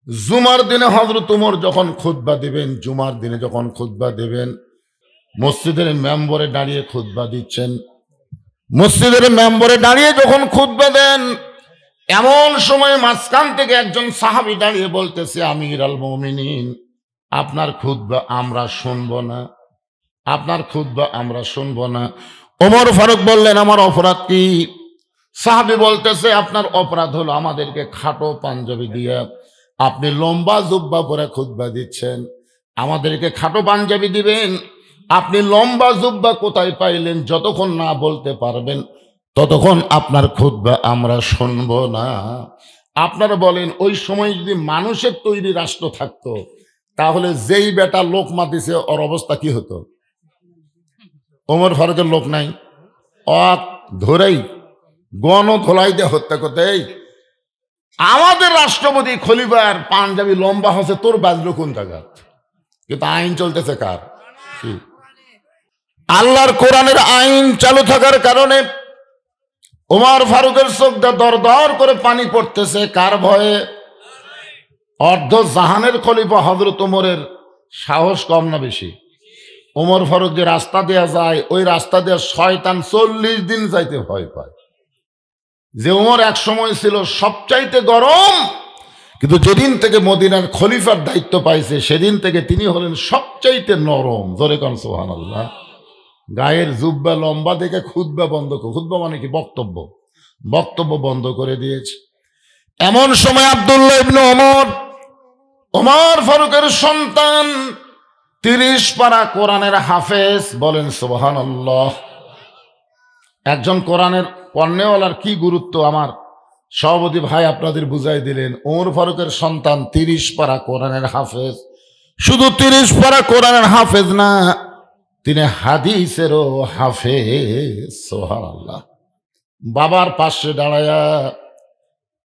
জুমার দিনে হযরত ওমর যখন খুতবা দিবেন, জুমার দিনে যখন খুতবা দেবেন, মসজিদের মেম্বরে দাঁড়িয়ে খুতবা দিচ্ছেন। মসজিদের মেম্বরে দাঁড়িয়ে যখন খুতবা দেন, এমন সময় মাঝখান থেকে একজন সাহাবী দাঁড়িয়ে বলতেছে, আমির আল মুমিনিন, আপনার খুতবা আমরা শুনবো না, আপনার খুতবা আমরা শুনবো না। ওমর ফারুক বললেন, আমার অপরাধ কি? সাহাবী বলতেছে, আপনার অপরাধ হলো আমাদেরকে খাটো পাঞ্জাবি দিয়ে আপনি লম্বা জুব্বা পরে খুতবা দিচ্ছেন, আমাদেরকে খাটো পাঞ্জাবি দিবেন। আপনি লম্বা জুব্বা কোথায় পাইলেন? যতক্ষণ না বলতে পারবেন ততক্ষণ আপনার খুতবা আমরা শুনব না। আপনারা বলেন, ওই সময় যদি মানুষের তৈরি রাষ্ট্র থাকতো, তাহলে যেই বেটা লোকমা দিছে ওর অবস্থা কি হতো? ওমর ফারুকের লোক নাই, অক ধরেই গণ ধোলাই দিয়ে হত্যা করতে। এই আমাদের রাষ্ট্রপতি খলিফার পাঞ্জাবি লম্বা হচ্ছে, তোর বাজলো কোন জায়গা? কিন্তু আইন চলতেছে কার? কি? আল্লাহর কোরআনের আইন চালু থাকার কারণে ওমর ফারুকের চোখ দিয়ে দর দর করে পানি পড়তেছে। কার ভয়ে? অর্ধ জাহানের খলিফা হযরত ওমরের সাহস কম না বেশি? ওমর ফারুক যে রাস্তা দেয়া যায়, ওই রাস্তা দিয়ে শয়তান 40 দিন যাইতে ভয় পায়। যে ওমর এক সময় ছিল সবচাইতে গরম, কিন্তু যেদিন থেকে মদিনার খলিফার দায়িত্ব পাইছে সেদিন থেকে তিনি হলেন সবচাইতে নরম। জোরে কোন সুবহানাল্লাহ। গায়ের জুব্বা লম্বা দেখে খুতবা বন্ধ করে, খুতবা মানে কি? বক্তব্য, বক্তব্য বন্ধ করে দিয়েছে। এমন সময় আব্দুল্লাহ ইবনে ওমর, ওমর ফারুকের সন্তান, 30 পারা কোরআনের হাফেজ, বলেন সুবহানাল্লাহ। একজন কোরআনের পড়নেওয়ালার কি গুরুত্ব আমার সভাপতি ভাই আপনাদের বুঝাই দিলেন। ওমর ফারুকের সন্তান 30 পারা কোরআনের হাফেজ। শুধু 30 পারা কোরআনের হাফেজ না, তিনি হাদিসেরও হাফেজ। সুবহানাল্লাহ। বাবার পাশে দাঁড়ায়া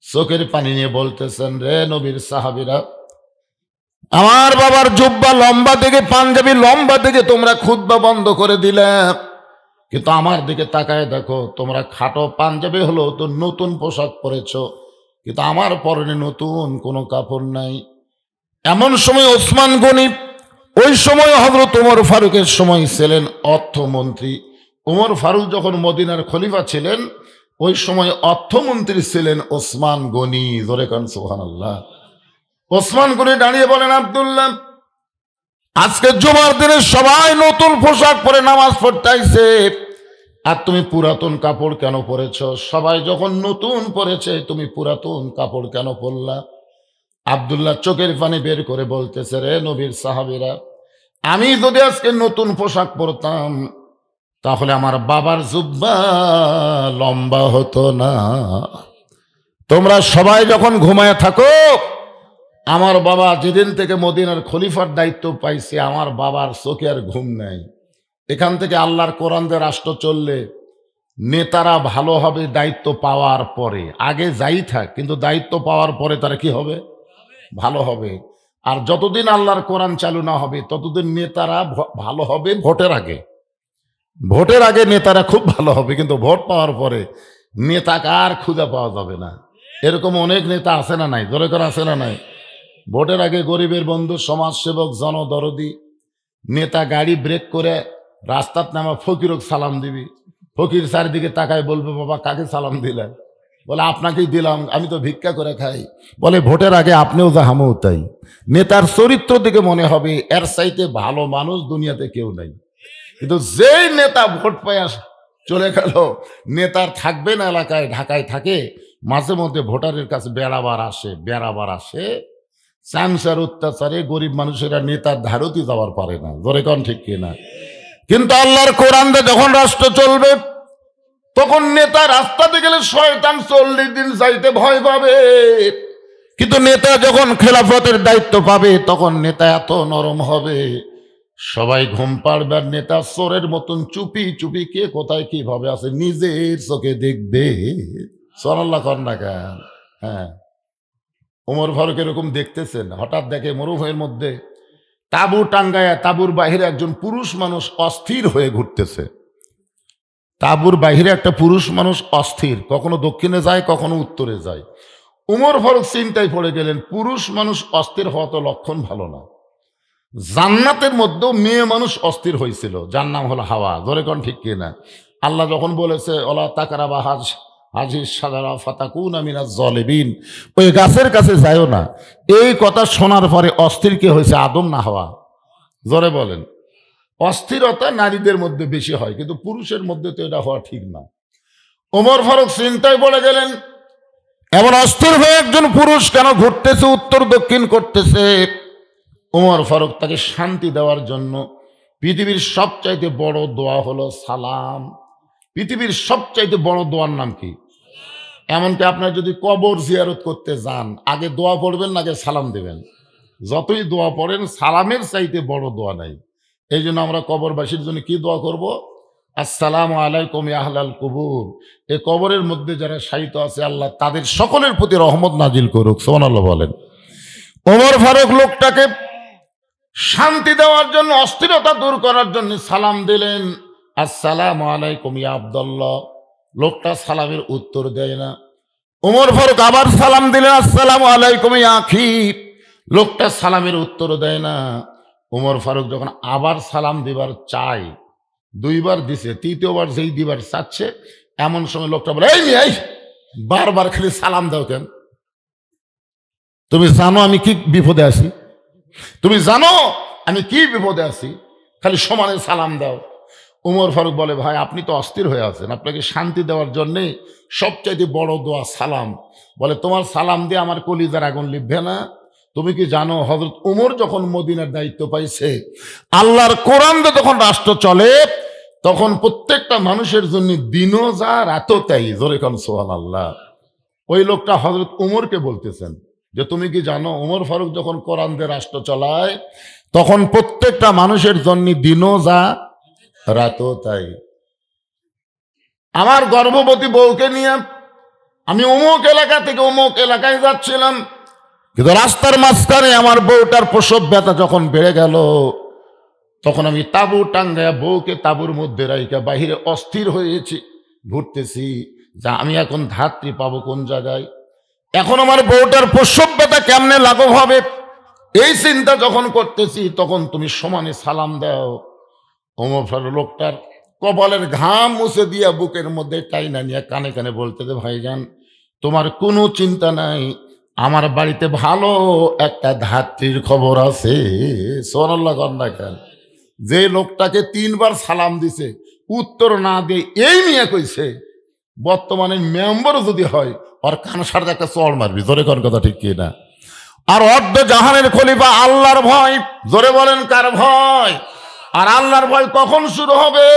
চোখের পানি নিয়ে বলতেছেন, রে নবীর সাহাবীরা, আমার বাবার জুব্বা লম্বা থেকে, পাঞ্জাবি লম্বা থেকে তোমরা খুতবা বন্ধ করে দিলে, কিন্তু আমার দিকে তাকায় দেখো, তোমরা খাটো পাঞ্জাবি হলো তো নতুন পোশাক পরেছ, কিন্তু আমার পরনে নতুন কোনো কাপড় নাই। এমন সময় ওসমান গনি, ওই সময় হযরত ওমর ফারুকের সময় ছিলেন অর্থমন্ত্রী। ওমর ফারুক যখন মদিনার খলিফা ছিলেন, ওই সময় অর্থমন্ত্রী ছিলেন ওসমান গনি। জোরে কান সুবহানাল্লাহ। ওসমান গনি দাঁড়িয়ে বলেন, আব্দুল্লাহ, আজকে জুমার দিনে সবাই নতুন পোশাক পরে নামাজ পড়তে আইছে, আর তুমি পুরাতন কাপড় কেন পরেছ? সবাই যখন নতুন পরেছে, তুমি পুরাতন কাপড় কেন পরলা? আব্দুল্লাহ চোখের পানি বের করে বলতেছে, রে নবীর সাহাবীরা, আমি যদি আজকে নতুন পোশাক পরতাম, তাহলে আমার বাবার জুব্বা লম্বা হতো না। তোমরা সবাই যখন ঘুমায় থাকো, আমার বাবা যেদিন থেকে মদিনার খলিফার দায়িত্ব পাইছে, আমার বাবার চোখে আর ঘুম নাই। এখান থেকে আল্লাহর কোরআন দিয়ে রাষ্ট্র চললে নেতারা ভালো হবে দায়িত্ব পাওয়ার পরে। আগে যাই থাক, কিন্তু দায়িত্ব পাওয়ার পরে তারা কি হবে? ভালো হবে। আর যতদিন আল্লাহর কোরআন চালু না হবে, ততদিন নেতারা ভালো হবে ভোটের আগে। ভোটের আগে নেতারা খুব ভালো হবে, কিন্তু ভোট পাওয়ার পরে নেতাকে আর খুঁজে পাওয়া যাবে না। এরকম অনেক নেতা আছে না নাই? জোরে করে আছে না নাই? ভোটের আগে গরিবের বন্ধু, সমাজসেবক, জনদরদি নেতা গাড়ি ব্রেক করে রাস্তার নামা ফকিরক সালাম দিবি। ফকির চারিদিকে তাকায় বলবে, বাবা কাকে সালাম দিলেন? বলে, আপনাকেই দিলাম, আমি তো ভিক্ষা করে খাই। বলে, ভোটের আগে আপনিও যা হামও তাই। নেতার চরিত্র দিকে মনে হবে এর চাইতে ভালো মানুষ দুনিয়াতে কেউ নাই। কিন্তু যেই নেতা ভোট পাইয়া চলে গেল, নেতার থাকবে না এলাকায়, ঢাকায় থাকে, মাঝে মধ্যে ভোটারের কাছে বেড়াবার আসে। চামচার অত্যাচারে গরিব মানুষেরা নেতার ধারতি যাওয়ার পারে না। ধরে কন ঠিক কিনা? কিন্তু আল্লাহর কোরআন দিয়ে যখন রাষ্ট্র চলবে, তখন নেতা রাস্তাতে গেলে শয়তান 40 দিন যাইতে ভয় পাবে। কিন্তু নেতা যখন খেলাফতের দায়িত্ব পাবে, তখন নেতা এত নরম হবে, সবাই ঘুম পাড়বে, আর নেতা চোরের মতন চুপি চুপি কে কোথায় কিভাবে আছে নিজের চোখে দেখবে। সুবহানাল্লাহ কর না কেন? হ্যাঁ, ওমর ফারুক এরকম দেখতেছেন, হঠাৎ দেখে মরুভূমির মধ্যে তাঁবু টাঙ্গায়া, তাঁবুর বাহিরে একজন পুরুষ মানুষ অস্থির হয়ে ঘুরতেছে। তাঁবুর বাহিরে একটা পুরুষ মানুষ অস্থির, কখনো দক্ষিণে যায়, কখনো উত্তরে যায়। উমর ফারুক চিন্তায় পড়ে গেলেন, পুরুষ মানুষ অস্থির হওয়া তো লক্ষণ ভালো না। জান্নাতের মধ্যেও মেয়ে মানুষ অস্থির হয়েছিল, যার নাম হলো হাওয়া। ধরে কোন ঠিক কিনা? আল্লাহ যখন বলেছে ওলা তাকারা বা হাজি সাজারা ফাতাকুনা মিনাজ জালিমিন, ওই গাছের কাছে যায়ও না, এই কথা শোনার পরে অস্থির কে হয়েছে, আদম না হাওয়া? জোরে বলেন। অস্থিরতা নারীদের মধ্যে বেশি হয়, কিন্তু পুরুষের মধ্যে তো এটা হওয়া ঠিক না। ওমর ফারুক চিন্তায় পড়ে গেলেন, এমন অস্থির হয়ে একজন পুরুষ কেন ঘুরতেছে, উত্তর দক্ষিণ করতেছে? ওমর ফারুক তাকে শান্তি দেওয়ার জন্য পৃথিবীর সবচাইতে বড় দোয়া হলো সালাম। পৃথিবীর সবচাইতে বড় দোয়ার নাম কি? এমনকি আপনার যদি কবর জিয়ারত করতে যান, আগে দোয়া পড়বেন না, আগে সালাম দেবেন। যতই দোয়া পড়েন, সালামের চাইতে বড় দোয়া নাই। এই জন্য আমরা কবরবাসীর জন্য কি দোয়া করব? আসসালামু আলাইকুম ইয়া আহলাল কুবুর। এই কবরের মধ্যে যারা শায়িত আছে, আল্লাহ তাদের সকলের প্রতি রহমত নাজিল করুক। সুবহানাল্লাহ বলেন। ওমর ফারুক লোকটাকে শান্তি দেওয়ার জন্য, অস্থিরতা দূর করার জন্য সালাম দিলেন, আসসালামু আলাইকুম ইয়া আব্দুল্লাহ। লোকটা সালামের উত্তর দেয় না। ওমর ফারুক আবার সালাম দিলেন, আসসালামু আলাইকুম ইয়া আখি। লোকটা সালামের উত্তর দেয় না। ওমর ফারুক যখন আবার সালাম দিবার চায়, দুইবার দিছে, তৃতীয়বার যেই দিবার চাচ্ছে, এমন সময় লোকটা বলে, এই মেয়ে, বারবার খালি সালাম দাও কেন? তুমি জানো আমি কি বিপদে আছি? তুমি জানো আমি কি বিপদে আছি? খালি সমানে সালাম দাও। উমর ফারুক বলে, ভাই আপনি তো অস্থির হয়ে আছেন, আপনাকে শান্তি দেওয়ার জন্যে সবচাইতে বড় দোয়া সালাম। বলে, তোমার সালাম দিয়ে আমার কলিজার আগুন লিখবে না? তুমি কি জানো হযরত উমর যখন মদিনার দায়িত্ব পাইছে, আল্লাহর কোরআন দিয়ে যখন রাষ্ট্র চলে, তখন প্রত্যেকটা মানুষের জন্য দিনও যা রাতও তাই। জোরে কোন সুবহানাল্লাহ। ওই লোকটা হযরত উমরকে বলতেছেন যে, তুমি কি জানো উমর ফারুক যখন কোরআন দিয়ে রাষ্ট্র চালায়, তখন প্রত্যেকটা মানুষের জন্য দিনও যা রাতও তাই। আমার গর্ভবতী বউকে নিয়ে আমি অমুক এলাকা থেকে অমুক এলাকায় যাচ্ছিলাম, কিন্তু রাস্তার মাঝখানে আমার বউটার প্রসব ব্যথা যখন বেড়ে গেল, তখন আমি তাঁবু টাঙ্গায়া বউকে তাঁবুর মধ্যে রাইকা বাহিরে অস্থির হয়েছি, ঘুরতেছি যা আমি এখন ধাত্রী পাবো কোন জায়গায়, এখন আমার বউটার প্রসব ব্যথা কেমনে লাঘব হবে, এই চিন্তা যখন করতেছি, তখন তুমি সমানে সালাম দাও। ওমর ফারুক লোকটার কপালের ঘাম মুছে দিয়া বুকের মধ্যে টাইনা নিয়ে কানে কানে বলতেছে, ভাইজান তোমার কোনো চিন্তা নাই, আমার বাড়িতে ভালো একটা ধাত্রীর খবর আছে। সুবহানাল্লাহ কন্যা খান। যে লোকটাকে 3 বার সালাম দিছে, উত্তর না দিয়ে এই মিয়া কইছে, বর্তমানে মেম্বার যদি হয় ওর কান সারতে একটা চড় মারবি। জোরে কোন কথা ঠিক কি না? আর অর্ধ জাহানের খলিফা আল্লাহর ভয়। জোরে বলেন কার ভয়? আর আল্লাহর ভয় কখন শুরু হবে?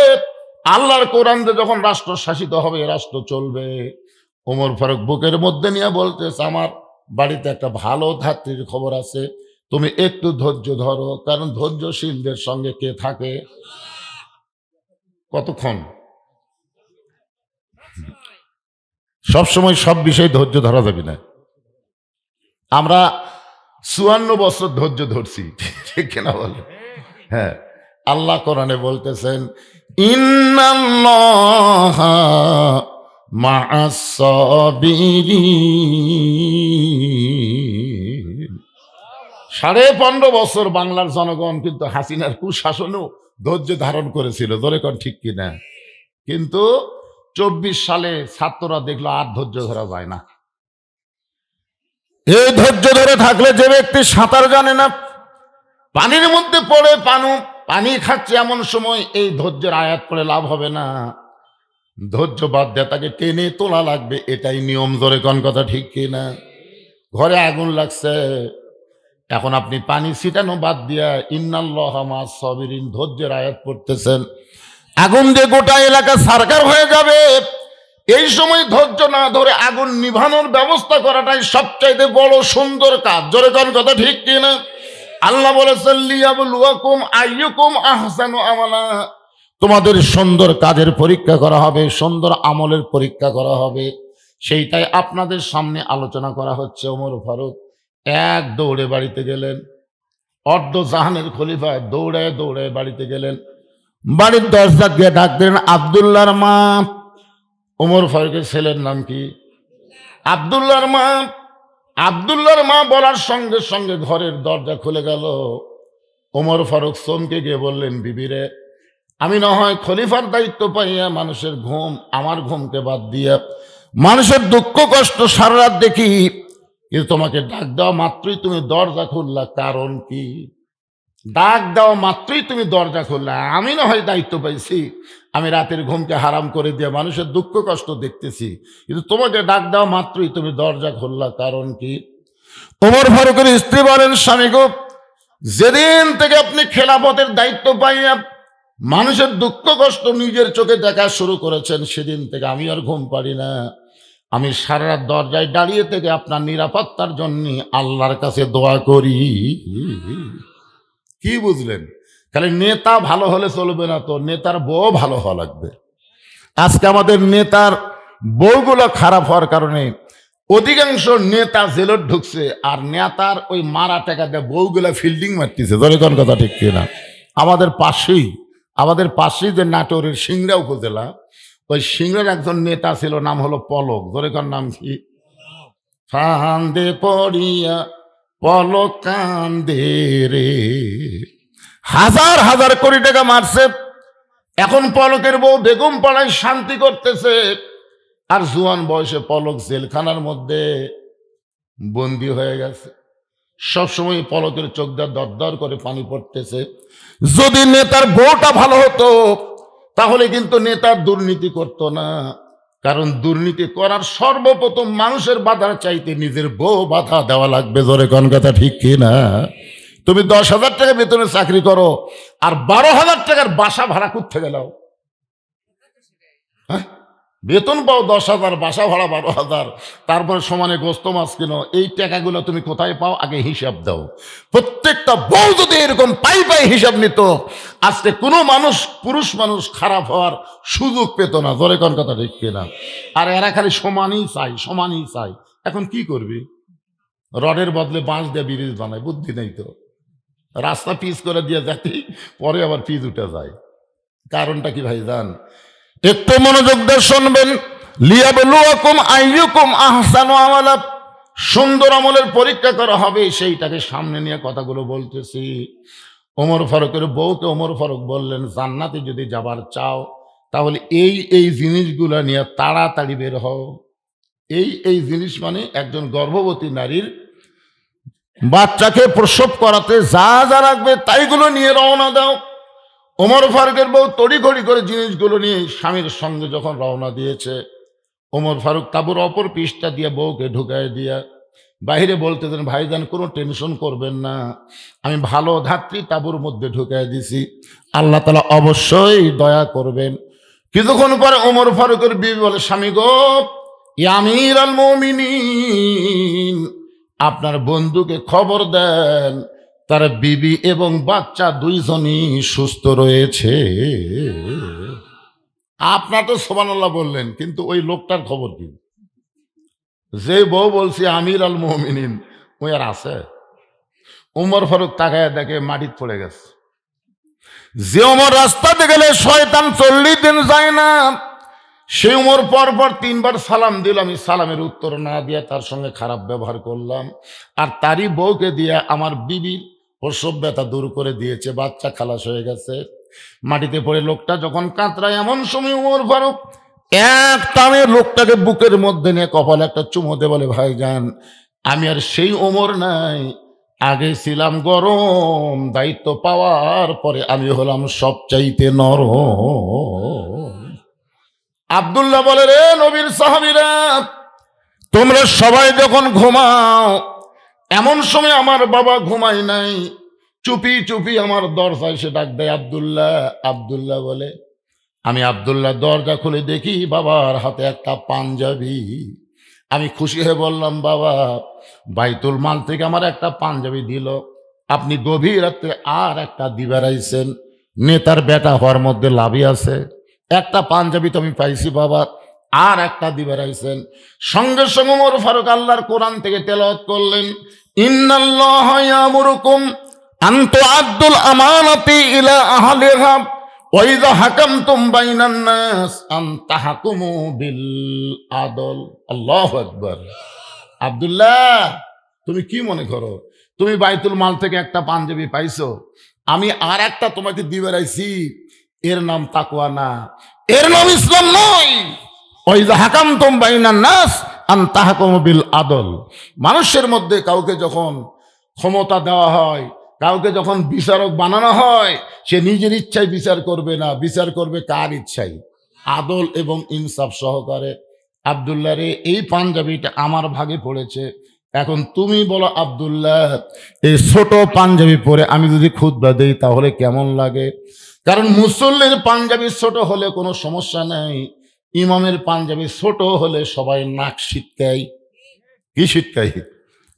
আল্লাহর কোরআন দিয়ে যখন রাষ্ট্র শাসিত হবে, রাষ্ট্র চলবে। ওমর ফারুক বুকের মধ্যে নিয়ে বলতেছে, আমার বাড়িতে একটা ভালো ধাত্রীর খবর আছে, তুমি একটু ধৈর্য ধরো, কারণ ধৈর্যশীলদের সঙ্গে কে থাকে? কতক্ষণ? সবসময় সব বিষয়ে ধৈর্য ধরা যাবে না। আমরা 54 বছর ধৈর্য ধরছি, ঠিক কিনা বলে? হ্যাঁ, আল্লাহ কোরআনে বলতেছেন, ইন্নাল্লাহা মা'আস সাবিরিন। 15.5 বছর বাংলার জনগণ কিন্তু হাসিনার কুশাসনেও ধৈর্য ধারণ করেছিল। ধরে কোন ঠিক কিনা? কিন্তু 24 সালে ছাত্ররা দেখলো আর ধৈর্য ধরা যায় না। এই ধৈর্য ধরে থাকলে যে ব্যক্তি সাঁতার জানে না, পানির মধ্যে পড়ে পানি খাচ্ছে, এমন সময় এই ধৈর্যের আয়াত পড়ে লাভ হবে না। ধৈর্য বাদ দিয়ে তাকে টেনে তোলা লাগবে, এটাই নিয়ম। ধরে কোন কথা ঠিক কিনা? ঘরে আগুন লাগছে, এখন আপনি পানি ছিটানো বাদ দিয়া ইন্নাল্লাহা মা'আস সাবিরিন ধৈর্যের আয়াত পড়তেছেন, আগুন দিয়ে গোটা এলাকা সারকার হয়ে যাবে। এই সময় ধৈর্য না ধরে আগুন নিভানোর ব্যবস্থা করাটাই সবচাইতে বড় সুন্দর কাজ। জোরে কোন কথা ঠিক কিনা? আল্লাহ বলেছেন, লিয়াবলুয়াকুম আইয়ুকুম আহসানু আমালা। তোমাদের সুন্দর কাজের পরীক্ষা করা হবে, সুন্দর আমলের পরীক্ষা করা হবে, সেইটাই আপনাদের সামনে আলোচনা করা হচ্ছে। ওমর ফারুক এক দৌড়ে বাড়িতে গেলেন। অর্ধ জাহানের খলিফা দৌড়ে দৌড়ে বাড়িতে গেলেন। বাড়ির দরজা গিয়ে ডাক দিলেন, আব্দুল্লাহর মা। ওমর ফারুকের ছেলের নাম কি? আব্দুল্লাহর মা। আব্দুল্লাহর মা বলার সঙ্গে সঙ্গে ঘরের দরজা খুলে গেল। ওমর ফারুক চমকে গিয়ে বললেন, বিবিরে, আমি না হয় খলিফার দায়িত্ব পাইয়া মানুষের ঘুম, আমার ঘুমকে বাদ দিয়া মানুষের দুঃখ কষ্ট সারা রাত দেখি, কিন্তু তোমাকে ডাক দেওয়া মাত্রই তুমি দরজা খুললা, কারণ কি? ডাক দেওয়া মাত্রই তুমি দরজা খুললা। আমি না হয় দায়িত্ব পাইছি, আমি রাতের ঘুমকে হারাম করে দিয়ে মানুষের দুঃখ কষ্ট দেখতেছি, কিন্তু তোমাকে ডাক দেওয়া মাত্রই তুমি দরজা খুললা, কারণ কি? ওমর ফারুকের স্ত্রী বলেন, স্বামী গো, যেদিন থেকে আপনি খেলাফতের দায়িত্ব পাইয়া মানুষের দুঃখ কষ্ট নিজের চোখে দেখা শুরু করেছেন, সেদিন থেকে আমি আর ঘুম পারি না। আমি সারা রাত দরজায় দাঁড়িয়ে থেকে আপনার নিরাপত্তার জন্য আল্লাহর কাছে দোয়া করি। কি বুঝলেন? খালি নেতা ভালো হলে চলবে না, তো নেতার বউ ভালো হওয়া লাগবে। আজকে আমাদের নেতার বউগুলো খারাপ হওয়ার কারণে অধিকাংশ নেতা জেলত ঢুকছে, আর নেতার ওই মারা টাকা দিয়ে বউগুলা ফিল্ডিং মারতেছে। ধরে কোন কথা ঠিক কিনা? আমাদের পাশেই যে নাটোরের সিংড়া উপজেলা, ওই সিংড়ার একজন নেতা ছিল, নাম হলো পলক। ধরে কোন নাম কি? ফান্দে পড়িয়া পলক কান্দে রে। হাজার হাজার কোটি টাকা মারছে। এখন পলকের বউ বেগম পাড়ায় শান্তি করতেছে, আর জুয়ান বয়সে পলক জেলখানার মধ্যে বন্দী হয়ে গেছে। সবসময় পলকের চোখ দিয়ে দরদর করে পানি পড়তেছে। যদি নেতার বউটা ভালো হতো তাহলে কিন্তু নেতার দুর্নীতি করতো না, কারণ দুর্নীতি করার সর্বপ্রথম মানুষের বাধার চাইতে নিজের বউ বাধা দেওয়া লাগবে। জোরে কোন কথা ঠিক কি না? তুমি 10,000 টাকা বেতনে চাকরি করো, আর 12,000 টাকার বাসা ভাড়া করতে গেলাও। হ্যাঁ, বেতন পাও 10,000, বাসা ভাড়া 12,000, তারপরে সমানে গোস্ত মাছ কিনো। এই টাকাগুলো তুমি কোথায় পাও? আগে হিসাব দাও। প্রত্যেকটা বউ যদি এরকম পাই হিসাব নিত, আজকে কোনো মানুষ, পুরুষ মানুষ খারাপ হওয়ার সুযোগ পেত না। জোরে কোন কথা ঠিক কিনা? আর এরা খালি সমানই চাই, সমানই চাই। এখন কি করবি? রডের বদলে বাঁশ দিয়ে ব্রিজ বানায়, বুদ্ধি নেই তো। রাস্তা পিচ করে দিয়ে যাতে পরে আবার পিচ উঠে যায়। কারণটা কি ভাই জান? একটু মনোযোগ দিয়ে শুনবেন। লিয়াবলুয়াকুম আইয়ুকুম আহসানু আমালা, সুন্দর আমলের পরীক্ষা করা হবে, সেইটাকে সামনে নিয়ে কথাগুলো বলতেছি। ওমর ফারুকের বউকে ওমর ফারুক বললেন, জান্নাতে যদি যাবার চাও তাহলে এই এই জিনিসগুলো নিয়ে তাড়াতাড়ি বের হও। এই এই জিনিস মানে একজন গর্ভবতী নারীর বাচ্চাকে প্রসব করাতে যা যা রাখবে তাইগুলো নিয়ে রওনা দাও। ওমর ফারুকের বউ তড়িঘড়ি করে জিনিসগুলো নিয়ে স্বামীর সঙ্গে যখন রওনা দিয়েছে, ওমর ফারুক তাঁবুর অপর পৃষ্ঠা দিয়ে বউকে ঢুকায় দিয়া বাইরে বলতেছেন, ভাইজান কোনো টেনশন করবেন না, আমি ভালো ধাত্রী তাঁবুর মধ্যে ঢুকায় দিছি, আল্লাহ তাআলা অবশ্যই দয়া করবেন। কিছুক্ষণ পরে ওমর ফারুকের বিবি বলে, স্বামী গো, ইয়া আমিরুল মুমিনিন, আপনার বন্ধুকে খবর দেন তার বিবি এবং বাচ্চা দুইজনই সুস্থ রয়েছে। আপনার তো সুবহানাল্লাহ বললেন, কিন্তু ওই লোকটার খবর কি? যে বউ বলছি আমিরুল মুমিনিন, ওই আর আছে? ওমর ফারুক তাকায় দেখে মাটিতে পড়ে গেছে। যে ওমর রাস্তাতে গেলে শয়তান 40 দিন যায় না, সে উমর পর পর 3 বার সালাম দিল। আমি সালামের উত্তর না দিয়ে তার সঙ্গে খারাপ ব্যবহার করলাম, আর তারই বউকে দিয়ে আমার বিবির প্রসব ব্যথা দূর করে দিয়েছে, বাচ্চা খালাস হয়ে গেছে। মাটিতে পড়ে লোকটা যখন কাতরায়, এমন সময় উমর ফারুক এক টানে লোকটাকে বুকের মধ্যে নিয়ে কপালে একটা চুমো দিয়ে বলে, ভাইজান, আমি আর সেই ওমর নাই, আগে ছিলাম গরম, দায়িত্ব পাওয়ার পরে আমি হলাম সবচাইতে নরম। আব্দুল্লাহ বলে, রে নবীর সাহাবীরা, তোমরা সবাই যখন ঘুমাও, এমন সময় আমার বাবা ঘুমায় নাই, চুপি চুপি আমার দরজায় সে ডাক দেয়, আব্দুল্লাহ। আব্দুল্লাহ বলে, আমি আব্দুল্লাহ দরজা খুলে দেখি বাবার হাতে একটা পাঞ্জাবি। আমি খুশি হয়ে বললাম, বাবা, বাইতুল মাল থেকে আমার একটা পাঞ্জাবি দিল, আপনি গভীর রাতে আর একটা দিবার আইছেন, নেতার বেটা হওয়ার মধ্যে লাভই আছে। একটা পাঞ্জাবি তো আমি পাইছি বাবা, আর একটা দিবার আইছেন। সঙ্গে সঙ্গে ওমর ফারুক আল্লাহর কোরআন থেকে তেলাওয়াত করলেন, ইন্নাল্লাহা ইয়ামুরুকুম আন তুআদ্দুল আমানাতি ইলা আহলিহা ওয়া ইযা হাকামতুম বাইনান নাস আন তাহকুমু বিল আদল। আল্লাহু আকবার। আব্দুল্লাহ, তুমি কি মনে করো তুমি বাইতুল মাল থেকে একটা পাঞ্জাবি পাইছো, আমি আর একটা তোমাকে দিবে রাইছি, এর নাম তাকওয়া না, এর নাম ইসলাম নয়। ওয়াইযা হাকামতুম বাইনান নাস আন তাহকুমু বিল আদল। মানুষের মধ্যে কাউকে যখন ক্ষমতা দেওয়া হয়, কাউকে যখন বিচারক বানানো হয়, সে নিজের ইচ্ছায় বিচার করবে না, বিচার করবে কার ইচ্ছায়? আদল এবং ইনসাফ সহকারে। আব্দুল্লাহ রে, এই পাঞ্জাবিটা আমার ভাগে পড়েছে, এখন তুমি বলো আব্দুল্লাহ, এই ছোট পাঞ্জাবি পরে আমি যদি খুতবা দেই তাহলে কেমন লাগে? কারণ মুসল্লির পাঞ্জাবি ছোট হলে কোনো সমস্যা নাই, ইমামের পাঞ্জাবি ছোট হলে সবাই নাক সিটকাই। কি সিটকাই?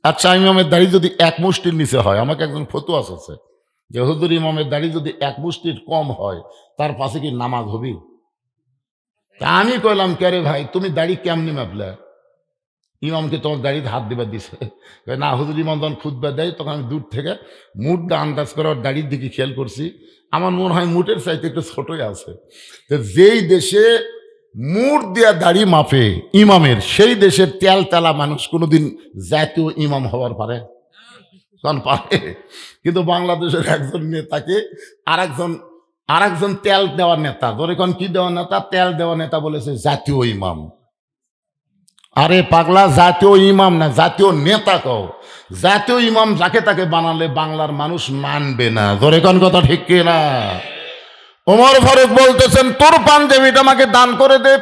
আচ্ছা, ইমামের দাড়ি যদি এক মুষ্টির নিচে হয়, আমাকে একজন ফতুয়া আছে যে হুজুর ইমামের দাড়ি যদি এক মুষ্টির কম হয় তার পাশে কি নামাজ হবি? তা আমি কইলাম, কে রে ভাই, তুমি দাড়ি কেমনি মাপলে? ইমামকে তোমার দাড়িতে হাত দিবার দিছে? না হুজুর, ইমাম যখন খুতবা দেয় তখন আমি দূর থেকে মুডটা আন্দাজ করে ওর দাড়ির দিকে খেয়াল করছি, আমার মনে হয় মুটের চাইতে একটু ছোটই আছে। তো যেই দেশে মুট দেয়া দাড়ি মাপে ইমামের, সেই দেশের তেল তেলা মানুষ কোনোদিন জাতীয় ইমাম হওয়ার পারে? কারণ পারে। কিন্তু বাংলাদেশের একজন নেতাকে আরেকজন তেল দেওয়ার নেতা, ধরে কোন কি দেওয়ার নেতা, তেল দেওয়ার নেতা বলেছে জাতীয় ইমাম। আরে পাগলা, জাতীয় ইমাম না, জাতীয় নেতা কও। জাতীয় ইমাম যাকে তাকে বানালে বাংলার মানুষ মানবে না। ধরে কোন কথা ঠিক কিনা? ওমর ফারুক বলতেছেন, তোর পাঞ্জাবিটা আমাকে দান করে দে,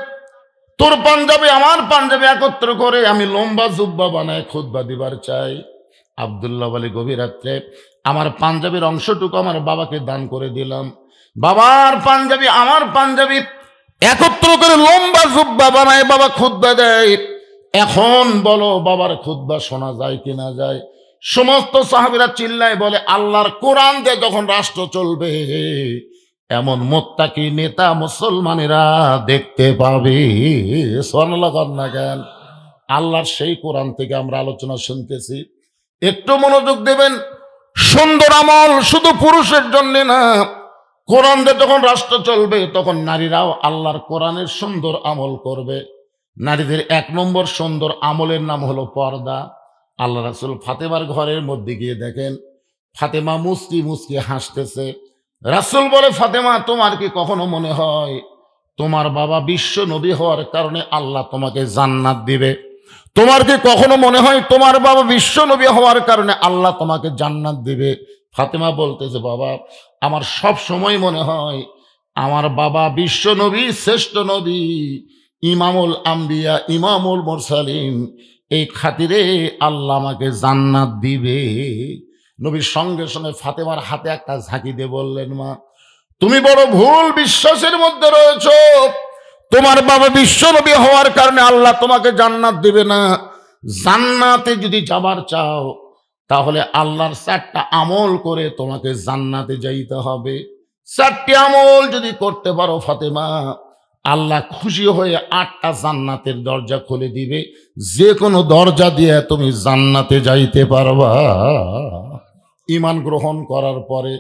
তোর পাঞ্জাবি আমার পাঞ্জাবি একত্র করে আমি লম্বা জুব্বা বানায় খুতবা দিবার চাই। আব্দুল্লাহ বলে, গভীর রাত্রে আমার পাঞ্জাবির অংশটুকু আমার বাবাকে দান করে দিলাম, বাবার পাঞ্জাবি আমার পাঞ্জাবি একত্র করে লম্বা জুব্বা বানায় বাবা খুতবা দেয়। এখন বলো বাবার খুতবা শোনা যায় কিনা যায়? সমস্ত সাহাবীরা চিল্লায় বলে, আল্লাহর কোরআন দিয়ে যখন রাষ্ট্র চলবে এমন মুত্তাকি নেতা মুসলমানেরা দেখতে পাবে। সুবহানাল্লাহ না কেন? আল্লাহর সেই কোরআন থেকে আমরা আলোচনা শুনতেছি, একটু মনোযোগ দেবেন। সুন্দর আমল শুধু পুরুষের জন্য না, কোরআন দিয়ে যখন রাষ্ট্র চলবে তখন নারীরাও আল্লাহর কোরআনের সুন্দর আমল করবে। নারীদের 1 নম্বর সুন্দর আমলের নাম হলো পর্দা। আল্লাহ রাসূল ফাতেমার ঘরের মধ্যে গিয়ে দেখেন ফাতেমা মুস্কি মুস্কি হাসতেছে। রাসূল বলে, ফাতেমা, তোমার কি কখনো মনে হয় তোমার বাবা বিশ্ব নবী হওয়ার কারণে আল্লাহ তোমাকে জান্নাত দিবে? তোমার কি কখনো মনে হয় তোমার বাবা বিশ্ব নবী হওয়ার কারণে আল্লাহ তোমাকে জান্নাত দিবে? ফাতেমা বলতেছে, বাবা, আমার সব সময় মনে হয় আমার বাবা বিশ্ব নবী, শ্রেষ্ঠ নবী, ইমামুল আম্বিয়া, ইমামুল মুরসালিন, এই খাতিরে আল্লাহ আমাকে জান্নাত দিবে। নবীর সঙ্গে সঙ্গে ফাতেমার হাতে একটা ঝাঁকি দিয়ে বললেন, মা, তুমি বড় ভুল বিশ্বাসের মধ্যে রয়েছো। তোমার বাবা বিশ্ব নবী হওয়ার কারণে আল্লাহ তোমাকে জান্নাত দিবে না। জান্নাতে যদি যাবার চাও তাহলে আল্লাহর 4টা আমল করে তোমাকে জান্নাতে যাইতে হবে। 4টি আমল যদি করতে পারো ফাতেমা, আল্লাহ খুশি হয়ে 8টা জান্নাতের দরজা খুলে দিবে, যে কোনো দরজা দিয়ে তুমি জান্নাতে যাইতে পারবা। ঈমান গ্রহণ করার পরে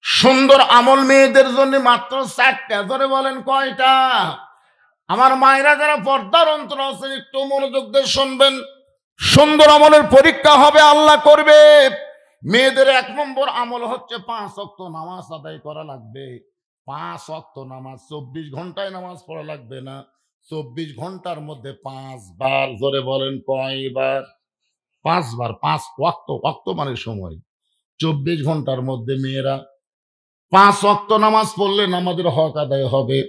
সুন্দর আমল মেয়েদের জন্য মাত্র 4টা। ধরে বলেন কয়টা? আমার মায়েরা যারা পর্দার অন্তর আছেন একটু মনোযোগ দিয়ে শুনবেন। সুন্দর আমলের পরীক্ষা হবে, আল্লাহ করবে। মেয়েদের 1 নম্বর আমল হচ্ছে 5 ওয়াক্ত নামাজ আদায় করা লাগবে। 5 ওয়াক্ত নামাজ, 24 ঘন্টায় নামাজ পড়া লাগবে না, 24 ঘন্টার মধ্যে 5 বার। জোরে বলেন কয়বার? 5 বার। 5 ওয়াক্ত, ওয়াক্ত মানে সময়। 24 ঘন্টার মধ্যে মেয়েরা 5 ওয়াক্ত নামাজ পড়লে নামাজের হক আদায় হবে।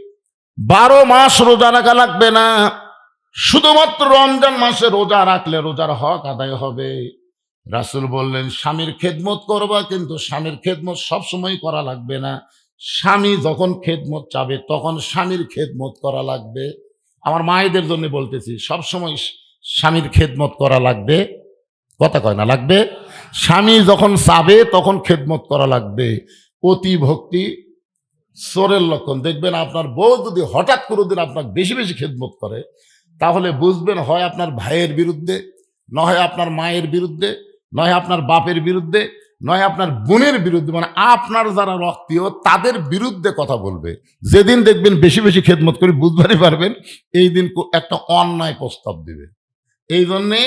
12 মাস রোজা রাখা লাগবে না, শুধুমাত্র রমজান মাসে রোজা রাখলে রোজার হক আদায় হবে। রাসূল বললেন, স্বামীর খেদমত করবা, কিন্তু স্বামীর খেদমত সবসময় করা লাগবে না। স্বামী যখন খেদমত চাবে তখন স্বামীর খেদমত করা লাগবে। আমার মায়েদের জন্য বলতেছি, সবসময় স্বামীর খেদমত করা লাগবে। কথা কয় না? লাগবে। স্বামী যখন চাবে তখন খেদমত করা লাগবে। অতি ভক্তি চোরের লক্ষণ। দেখবেন আপনার বউ যদি হঠাৎ করে দিন আপনার বেশি বেশি খেদমত করে, তাহলে বুঝবেন হয় আপনার ভাইয়ের বিরুদ্ধে, নয় আপনার মায়ের বিরুদ্ধে, নয় আপনার বাপের বিরুদ্ধে, নয় আপনার বোনের বিরুদ্ধে, মানে আপনার যারা রক্তীয় তাদের বিরুদ্ধে কথা বলবে। যেদিন দেখবেন বেশি বেশি খেদমত করে বুঝবারই পারবেন এই দিন একটা অন্যায় প্রস্তাব দিবে। এই জন্যে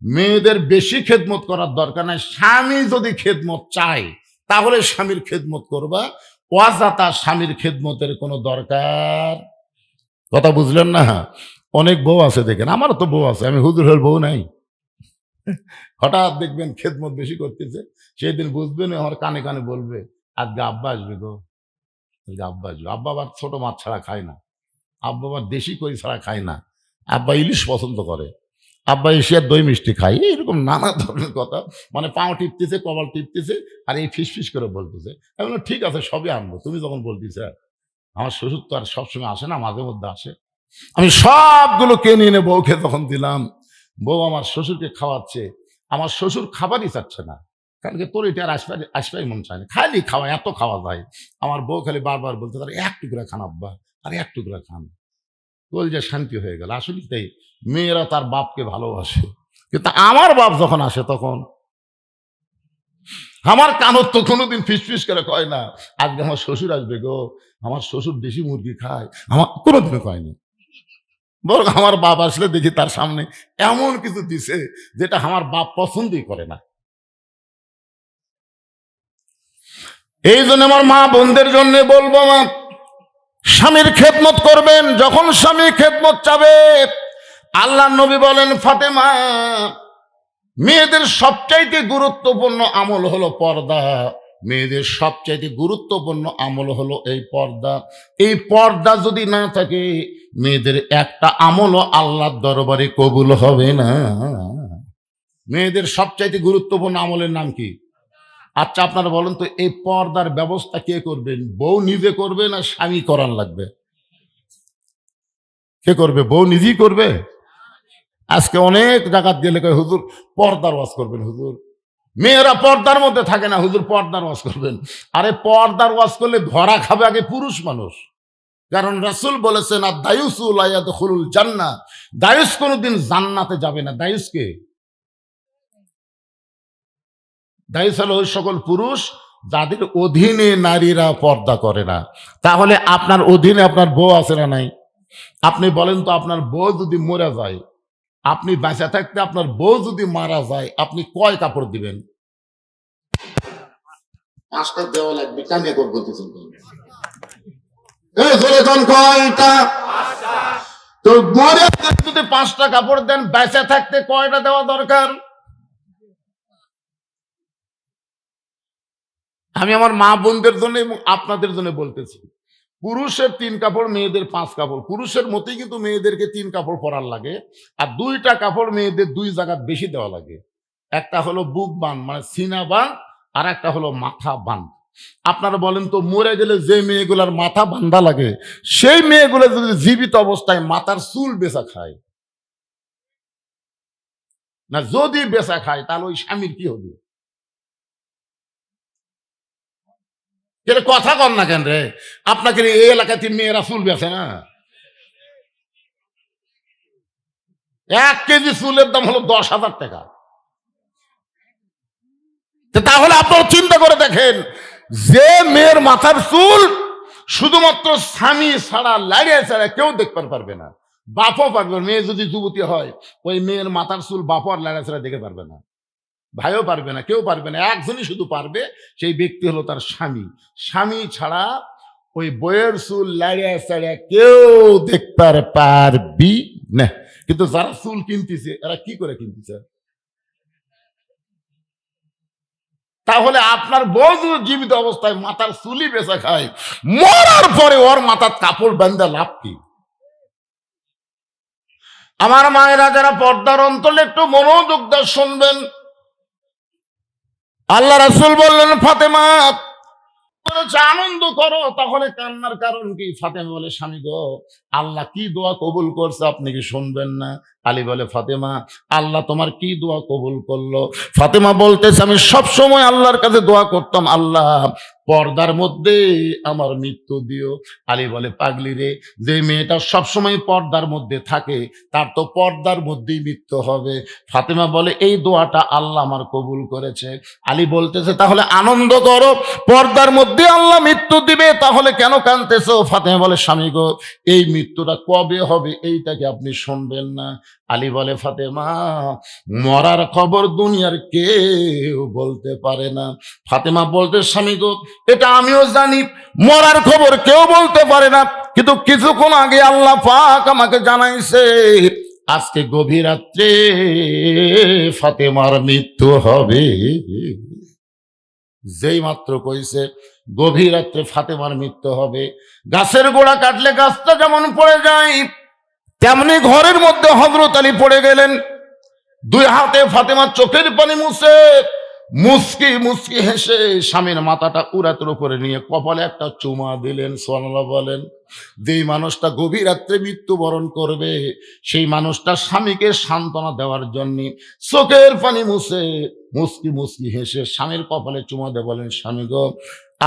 মেয়েদের বেশি খেদমত করার দরকার নাই। স্বামী যদি খেদমত চায় তাহলে স্বামীর খেদমত করবা, ওয়াজাতা স্বামীর খেদমতের কোনো দরকার। কথা বুঝলেন না? অনেক বউ আছে দেখেন, আমারও তো বউ আছে, আমি হুজুরের বউ নাই। হঠাৎ দেখবেন খেদমত বেশি করতেছে, সেই দিন বুঝবেন আমার কানে কানে বলবে আজকে আব্বা আসবে গো, আজকে আব্বা আসবে। আব্বা আবার ছোট মাছ ছাড়া খায় না, আব্বা আবার দেশি কই ছাড়া খায় না, আব্বা ইলিশ পছন্দ করে, আব্বা এশিয়ার দই মিষ্টি খায়, এইরকম নানা ধরনের কথা। মানে পাও টিপতেছে, কপাল টিপতেছে, আর এই ফিস ফিস করে বলতেছে। আমি বললাম, ঠিক আছে সবই আনবো, তুমি যখন বলতেছে। আমার শ্বশুর তো আর সবসময় আসে না, মাঝে মধ্যে আসে। আমি সবগুলো কিনে এনে বউকে তখন দিলাম। বউ আমার শ্বশুরকে খাওয়াচ্ছে, আমার শ্বশুর খাবারই চাচ্ছে না, কারণ কি তোর এটা আর আসবাই মন চায় না, খালি খাওয়া, এত খাওয়া যায়। আমার বউ খালি বারবার বলতে, তার এক টুকরা খান আব্বা, আর এক টুকরা খান। বল যে শান্তি হয়ে গেল। আসলে তাই, মেয়েরা তার বাপকে ভালোবাসে, কিন্তু আমার বাপ যখন আসে তখন আমার কানত তো কোনোদিন ফিসফিস করে কয় না আজকে আমার শ্বশুর আসবে গো, আমার শ্বশুর দেশি মুরগি খায়, আমার কোনোদিনও কয়নি। বরং আমার বাপ আসলে দেখি তার সামনে এমন কিছু দিছে যেটা আমার বাপ পছন্দই করে না। এই জন্য আমার মা বোনদের জন্য বলবো, মা স্বামীর খেদমত করবেন। যখন স্বামী খেদমত চাবে, আল্লাহ নবী বলেন, ফাতেমা মেয়েদের সবচাইতে গুরুত্বপূর্ণ আমল হলো পর্দা, মেয়েদের সবচাইতে গুরুত্বপূর্ণ আমল হলো এই পর্দা। এই পর্দা যদি না থাকে, মেয়েদের একটা আমলও আল্লাহর দরবারে কবুল হবে না। মেয়েদের সবচাইতে গুরুত্বপূর্ণ আমলের নাম কি? আচ্ছা আপনারা বলেন তো, এই পর্দার ব্যবস্থা কে করবেন? বউ নিজে করবে না স্বামী করার লাগবে? কে করবে? বউ নিজেই করবে। আজকে অনেক জায়গাত গেলে কয় হুজুর পর্দার ওয়াজ করবেন, হুজুর মেয়েরা পর্দার মধ্যে থাকে না, হুজুর পর্দার ওয়াজ করবেন। আরে পর্দার ওয়াজ করলে ধরা খাবে আগে পুরুষ মানুষ, কারণ রাসূল বলেছেন আর দায়ুসু লা ইয়াদখুলুল জান্নাহ, দায়ুস কোনোদিন জান্নাতে যাবে না। দায়ুসকে? দায়ুস হলো ওই সকল পুরুষ যাদের অধীনে নারীরা পর্দা করে না। তাহলে আপনার অধীনে আপনার বউ আছে না নাই? আপনি বলেন তো, আপনার বউ যদি মরে যায়, আপনি বেঁচে থাকতে আপনার বউ যদি মারা যায়, আপনি কয় কাপড় দিবেন? 5টা দেওয়া লাগবে। কানে কর বলতেছেন কয়টা? তো মরে যদি 5টা কাপড় দেন, বেঁচে থাকতে কয়টা দেওয়া দরকার? আমি আমার মা বোনদের জন্য এবং আপনাদের জন্য বলতেছি, পুরুষের 3 কাপড়, মেয়েদের 5 কাপড়। পুরুষের মতোই কিন্তু মেয়েদেরকে 3 কাপড় পরার লাগে, আর 2টা কাপড় মেয়েদের 2 জায়গা বেশি দেওয়া লাগে। একটা হলো বুক বান মানে সিনা বান, আর একটা হলো মাথা বান। আপনারা বলেন তো, মরে গেলে যে মেয়েগুলার মাথা বান্ধা লাগে, সেই মেয়েগুলো যদি জীবিত অবস্থায় মাথার চুল বেচা খায় না, যদি বেচা খায়, তাহলে ওই স্বামীর কি হবে? কথা কন না কেন রে? আপনাকে এই এলাকাতে মেয়েরা চুল বেছে না? 1 কেজি চুলের দাম হলো 10,000 টাকা। তাহলে আপনারা চিন্তা করে দেখেন, যে মেয়ের মাথার চুল শুধুমাত্র স্বামী ছাড়া, লাড়িয়ে ছাড়া কেউ দেখতে পারবে না, বাপও পারবে। মেয়ে যদি যুবতী হয়, ওই মেয়ের মাথার চুল বাপও আর লাড়িয়ে ছাড়া দেখে পারবে না, ভাইও পারবে না, কেউ পারবে না। একজনই শুধু পারবে, সেই ব্যক্তি হলো তার স্বামী। স্বামী ছাড়া ওই বইয়ের চুল লাড়িয়ে ছাড়া কেউ দেখতে পারবি না। কিন্তু যারা চুল কিনতেছে, এরা কি করে কিনতেছে? তাহলে আপনার বউ যদি জীবিত অবস্থায় মাথার চুলি বেচা খায়, মরার পরে ওর মাথার কাপড় বান্ধা লাভ কি? আমার মায়েরা যারা পর্দার অন্তরে, একটু মনোযোগ দিয়ে শুনবেন। আল্লাহ রাসূল বললেন, ফাতেমা আনন্দ করো। তাহলে কান্নার কারণ কি? ফাতেমা বলে, স্বামী গো, আল্লাহ কি দোয়া কবুল করছে আপনি কি শুনবেন না? আলী বলে, ফাতেমা আল্লাহ তোমার কি দোয়া কবুল করলো? ফাতেমা বলতেছে, আমি সব সময় আল্লাহর কাছে দোয়া করতাম, আল্লাহ পর্দার মধ্যে আমার মৃত্যু দিও। আলী বলে, পাগলি রে, যে মেয়েটা সবসময় পর্দার মধ্যে থাকে তার তো পর্দার মধ্যেই মৃত্যু হবে। ফাতেমা বলে, এই দোয়াটা আল্লাহ আমার কবুল করেছে। আলী বলতেছে, তাহলে আনন্দ করো, পর্দার মধ্যে আল্লাহ মৃত্যু দিবে, তাহলে কেন কাঁদতেছো? ফাতেমা বলে, স্বামী গো, এই মৃত্যুটা কবে হবে এইটাকে আপনি শুনবেন না? আলী বলে, ফাতেমা, মরার খবর দুনিয়ার কেউ বলতে পারে না। ফাতেমা বলতে, স্বামী গো, এটা আমিও জানি, মরার খবর কেউ বলতে পারে না, কিন্তু কিছুক্ষণ আগে আল্লাহ পাক আমাকে জানাইছে আজকে গভীর রাত্রে ফাতেমার মৃত্যু হবে। যেই মাত্র কইছে গভীর রাত্রে ফাতেমার মৃত্যু হবে, গাছের গোড়া কাটলে গাছটা যেমন পড়ে যায় তেমনি ঘরের মধ্যে হযরত আলী পড়ে গেলেন। দুই হাতে ফাতেমার চোখের পানি মুছে মুস্কি মুস্কি হেসে স্বামীর মাথাটা উরাতের উপরে নিয়ে কপালে একটা চুমা দিলেন। সুবহানাল্লাহ বলেন। যেই মানুষটা গভীর রাত্রে মৃত্যুবরণ করবে সেই মানুষটা স্বামীকে সান্ত্বনা দেওয়ার জন্য চোখের পানি মুছে মুস্কি মুস্কি হেসে স্বামীর কপালে চুমা দিয়ে বলেন, স্বামী গো,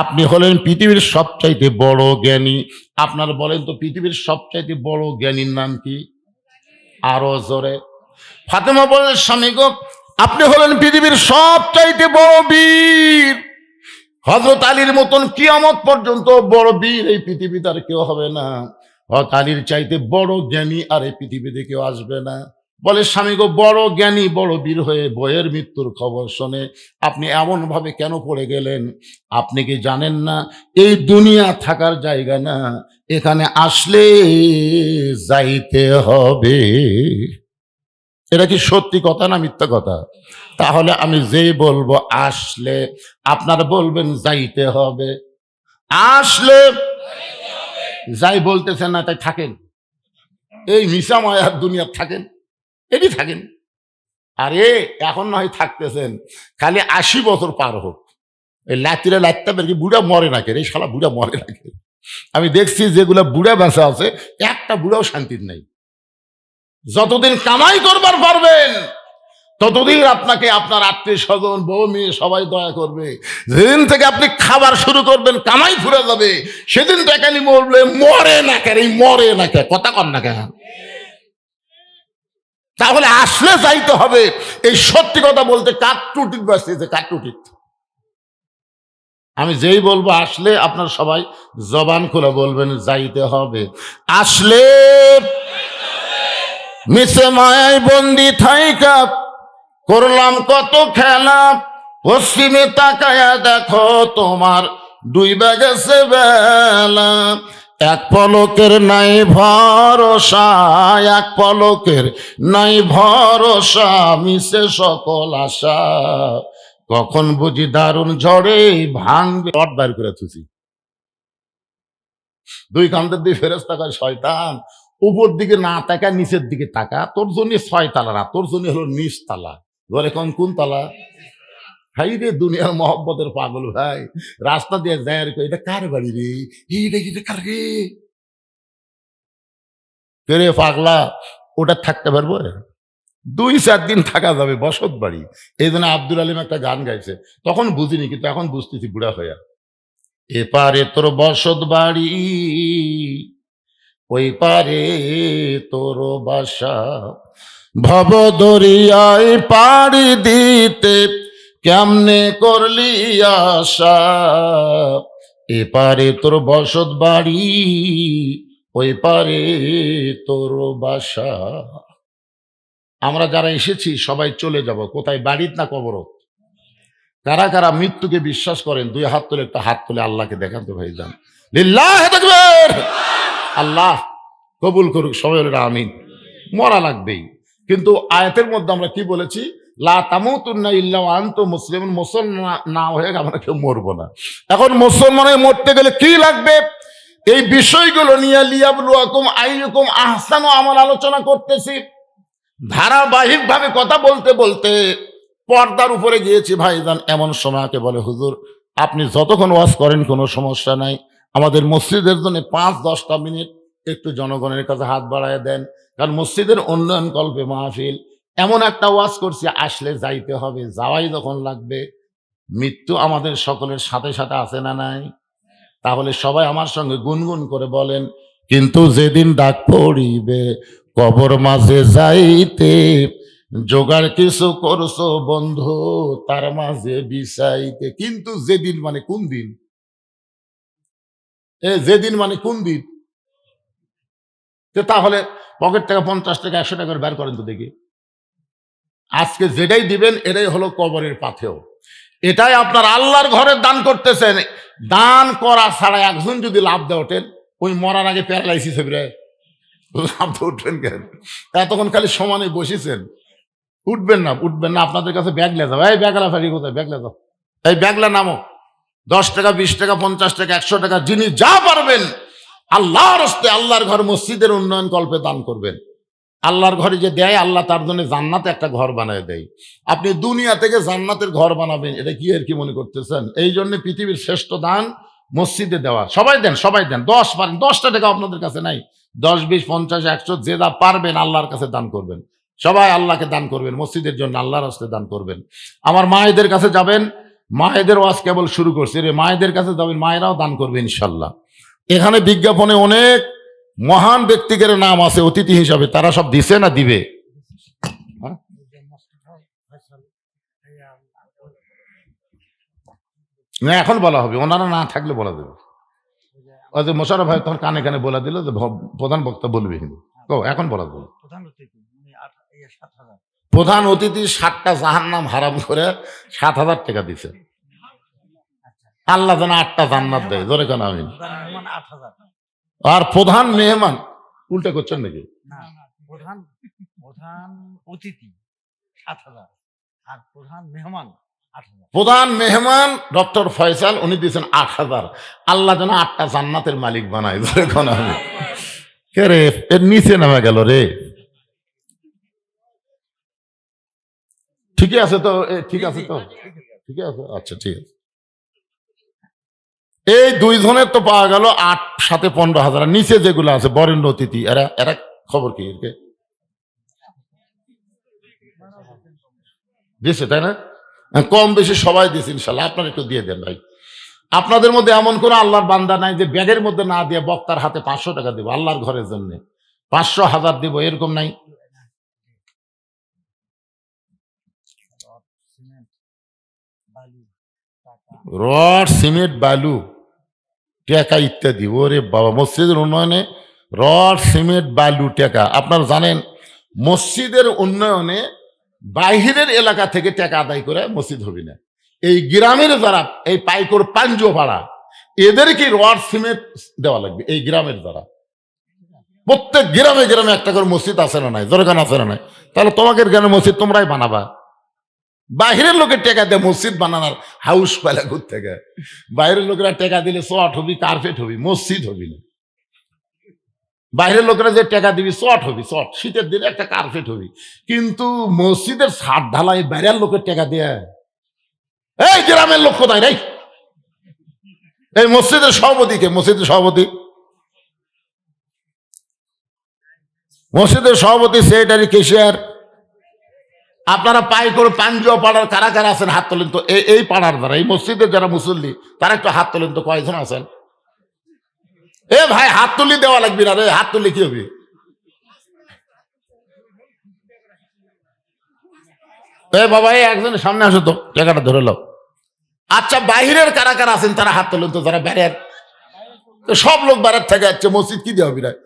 আপনি হলেন পৃথিবীর সবচাইতে বড় জ্ঞানী। আপনার বলেন তো পৃথিবীর সবচাইতে বড় জ্ঞানীর নাম কি? আরো জোরে। ফাতেমা বলেন, স্বামী গো, আপনি হলেন পৃথিবীর সবচাইতে বড় বীর। হযরত আলীর মতন কিয়ামত পর্যন্ত বড় বীর এই পৃথিবীতে আর কেউ হবে না। হযরত আলীর চাইতে বড় জ্ঞানী আর এই পৃথিবীতে কেউ আসবে না। বলে, স্বামী গো, বড় জ্ঞানী বড় বীর হয়ে বইয়ের মৃত্যুর খবর শুনে আপনি এমন ভাবে কেন পড়ে গেলেন? আপনি কি জানেন না এই দুনিয়া থাকার জায়গা না, এখানে আসলে যাইতে হবে। এটা কি সত্যি কথা না মিথ্যা কথা? তাহলে আমি যেই বলবো আসলে, আপনারা বলবেন যাইতে হবে। আসলে যাই বলতেছেন না, তাই থাকেন এই মিশা মায়ার দুনিয়া, থাকেন এটি থাকেন। আরে এখন নয় থাকতেছেন, খালি 80 বছর পার হোক, এই লাতিরে লাত্তা বের কি বুড়া মরে না কে? এই শালা বুড়া মরে না কে? আমি দেখছি যেগুলা বুড়া বেঁচে আছে একটা বুড়াও শান্তির নাই। যতদিন কামাই করবার পারবেন ততদিন আপনাকে আপনার আত্মীয় স্বজন বউ মেয়ে সবাই দয়া করবে। যেদিন থেকে আপনি খাবার শুরু করবেন কামাই ফুরে যাবে, সেদিন টাকালি মরলে মরে না কেন? এই মরে না কে? কথা কন না কেন? তাহলে আসলে যাইতে হবে, এই সত্যি কথা বলতে কাটটুটিত বাঁচতেছে, কাটটুটিত। আমি যেই বলবো আসলে আপনার সবাই জবান খুলে বলবেন যাইতে হবে। আসলে মিশে মায়ায় বন্দি থাইকা করলাম কত খেলা, পশ্চিমে তাকায়া দেখো তোমার ডুইবা গেছে বেলা। এক পলকের নাই ভরসা, এক পলকের নাই ভরসা, মিশে সকল আশা, কখন বুঝি দারুণ ঝড়ে ভাঙবে। রড বাইর করে থুছি, দুই কান্দের দিয়ে ফেরেশতা কয়, শয়তান উপর দিকে না তাকা নিচের দিকে তাকা, তোর জন্য 6 তালা না, তোর জন্য হলো নিচ তালা। বলে, কোন তালা? ভাই রে, দুনিয়ার মহব্বতের পাগল ভাই, রাস্তা দিয়ে যায় আর কই, এটা কার বাড়ি রে? এটা কার রে? রে পাগলা, ওটা থাকতে পারবো? 2-4 দিন থাকা যাবে, বসত বাড়ি। এই জন্য আব্দুল আলিম একটা গান গাইছে, তখন বুঝিনি কিন্তু এখন বুঝতেছি বুড়া হইয়া। এপারে তোর বসত বাড়ি, ওই পারে তোর বাসা, ভব দরিয়ায় পাড়ি দিতে কেমনে করলি আশা, এপারে তোর বসত বাড়ি, ওই পারে তোর বাসা। আমরা যারা এসেছি সবাই চলে যাব, কোথায়? বাড়িতে না কবরত? কারা কারা মৃত্যুকে বিশ্বাস করেন 2 হাত তুলে, একটা হাত তুলে আল্লাহকে দেখান তো ভাইজান। লিল্লাহি তাকবীর। আল্লাহ কবুল করুক, সবাই বলে আমিন। মরা লাগবেই, কিন্তু আয়াতের মধ্যে আমরা কি বলেছি? লা তামুতুন্না ইল্লা ওয়া আনতুম মুসলিমুন। মুসলমান না হয়ে আমরা কেউ মরবো না। এখন মুসলমান হয়ে মরতে গেলে কি লাগবে? এই বিষয়গুলো নিয়ে লিয়াবলুয়াকুম আইয়ুকুম আহসানু আমল আলোচনা করতেছি। ধারাবাহিকভাবে কথা বলতে বলতে পর্দার উপরে গিয়েছি ভাইজান। এমন সময়কে বলে, হুজুর আপনি যতক্ষণ ওয়াজ করেন কোনো সমস্যা নাই, আমাদের মসজিদের জন্য 5-10টা মিনিট একটু জনগণের কাছে হাত বাড়ায় দেন, কারণ মসজিদের উন্নয়ন কল্পে মাহফিল। এমন একটা ওয়াজ করছি আসলে যাইতে হবে, যাওয়াই যখন লাগবে মৃত্যু আমাদের সকলের সাথে সাথে আছে না নাই? তাহলে সবাই আমার সঙ্গে গুনগুন করে বলেন, কিন্তু যেদিন ডাক পড়িবে কবর মাঝে যাইতে, জোগাড় কিছু করছো বন্ধু তার মাঝে বিছাইতে। কিন্তু যেদিন মানে কোন দিন? যেদিন মানে কোন দিন? তাহলে পকেট থেকে 50 টাকা 100 টাকা করে বের করেন তো দেখি। আজকে যেটাই দিবেন এটাই হলো কবরের পাথেয়। এটাই আপনার আল্লাহর ঘরে দান করতেছেন। দান করা ছাড়া একজন যদি লাভ দেয় ওঠেন, ওই মরার আগে প্যারালাইসিস হবে রে, লাভ তো উঠবেন কেন? এতক্ষণ খালি সমানে বসেছেন, উঠবেন না উঠবেন না। আপনাদের কাছে ব্যাগ লে যাও, এই ব্যাগলা ফেরি কোথায়? ব্যাগ লে যাও, এই ব্যাগলা নামো। 10 টাকা 20 টাকা 50 টাকা 100 টাকা যিনি যা পারবেন আল্লাহর হস্তে আল্লাহর ঘর মসজিদের উন্নয়ন কল্পে দান করবেন। আল্লাহর ঘরে যে দেয় আল্লাহ তার জন্য জান্নাতে একটা ঘর বানায় দেয়। আপনি দুনিয়া থেকে জান্নাতের ঘর বানাবেন, এটা কি আর কি মনে করতেছেন? এই জন্য পৃথিবীর শ্রেষ্ঠ দান মসজিদে দেওয়া। সবাই দেন, সবাই দেন। 10 পারেন, 10টা টাকা আপনাদের কাছে নাই, 10 20 50 100 যে যা পারবেন আল্লাহর কাছে দান করবেন। সবাই আল্লাহকে দান করবেন, মসজিদের জন্য আল্লাহর হস্তে দান করবেন। আমার মায়েদের কাছে যাবেন, মায়েদের ওয়াজ কেবল শুরু করছে রে, মায়েদের কাছে যাবেন, মায়েরাও দান করবে ইনশাল্লাহ। এখানে বিজ্ঞাপনে অনেক মহান ব্যক্তিদের নাম আছে অতিথি হিসাবে, তারা সব দিছে না দিবে? না এখন বলা হবে, ওনারা না থাকলে বলা দেবে। ওই যে মোশাররফ ভাই তখন কানে কানে বলে দিল যে প্রধান বক্তা বলবে, কিন্তু এখন বলা দেবে। প্রধান অতিথি 7টা জাহান্নাম হারাম করে 7,000 টাকা দিছে। আল্লাহ যেন 8টা জান্নাত দেয়, জোরে কেন আমিন। আর প্রধান মেহমান উল্টা করছেন নাকি? প্রধান মেহমান ডক্টর ফয়সাল, উনি দিয়েছেন 8,000। আল্লাহ যেন 8টা জান্নাতের মালিক বানায়, জোরে কেন আমিন। কে রে এর নিচে নামে গেল রে? ঠিকই আছে তো? ঠিক আছে তো? ঠিক আছে, আচ্ছা ঠিক আছে। এই 2 জনের তো পাওয়া গেল 8 7 15,000। নিচে যেগুলো আছে বরেণ্য অতিথি, এরা এরা খবর কি? এরকে দিয়েছে তাই না? কম বেশি সবাই দিয়েছে ইনশাল্লাহ। আপনারা একটু দিয়ে দেন ভাই। আপনাদের মধ্যে এমন কোনো আল্লাহর বান্দা নাই যে ব্যাগের মধ্যে না দিয়ে বক্তার হাতে 500 টাকা দিব আল্লাহর ঘরের জন্য, 500 1000 দিব, এরকম নাই? রড সিমেন্ট বালু টাকা ইত্যাদি, ওরে বাবা, মসজিদের উন্নয়নে রড সিমেন্ট বালু টাকা। আপনারা জানেন মসজিদের উন্নয়নে বাহিরের এলাকা থেকে টাকা আদায় করে মসজিদ হবে না। এই গ্রামের যারা এই পাইকর পাঞ্জো পাড়া, এদেরকে রড সিমেন্ট দেওয়া লাগবে। এই গ্রামের যারা, প্রত্যেক গ্রামে গ্রামে একটা করে মসজিদ আছে না নাই? দরকার আছে না নাই? তাহলে তোমাদের গ্রামের মসজিদ তোমরাই বানাবা। বাহিরের লোকের টেকা দেয় মসজিদ বানানোর হাউস পালা থেকে। বাইরের লোকেরা টেকা দিলে চট হবি, কার্পেট হবি, মসজিদ হবি না। বাইরের লোকেরা যে টেকা দিবি চট হবি, চট শীতের দিনে একটা কার্পেট হবি, কিন্তু মসজিদের ছাদ ঢালাই বাইরের লোকের টেকা দেয়। এই গ্রামের লোক কোথায় রে? এই মসজিদের সভাপতিকে, মসজিদের সভাপতি, মসজিদের সভাপতি, সেক্রেটারি, কেশিয়ার, আপনারা পাই করে পাঞ্জুয়া পাড়ার কারা কারা আছেন হাত তোলেন তো? এই পাড়ার যারা, এই মসজিদের যারা মুসল্লি, তারা একটু হাত তোলেন তো, কয়জন আছেন? এ ভাই হাত তুলি দেওয়া লাগবে না রে, হাত তুললে কি হবে? এ বাবা, এই একজনের সামনে আসো তো, টাকাটা ধরে লো। আচ্ছা বাহিরের কারা কারা আছেন তারা হাত তোলেন তো, যারা বাইরের। তো সব লোক বাইরের থেকে যাচ্ছে, মসজিদ কি দেওয়া বিরাট?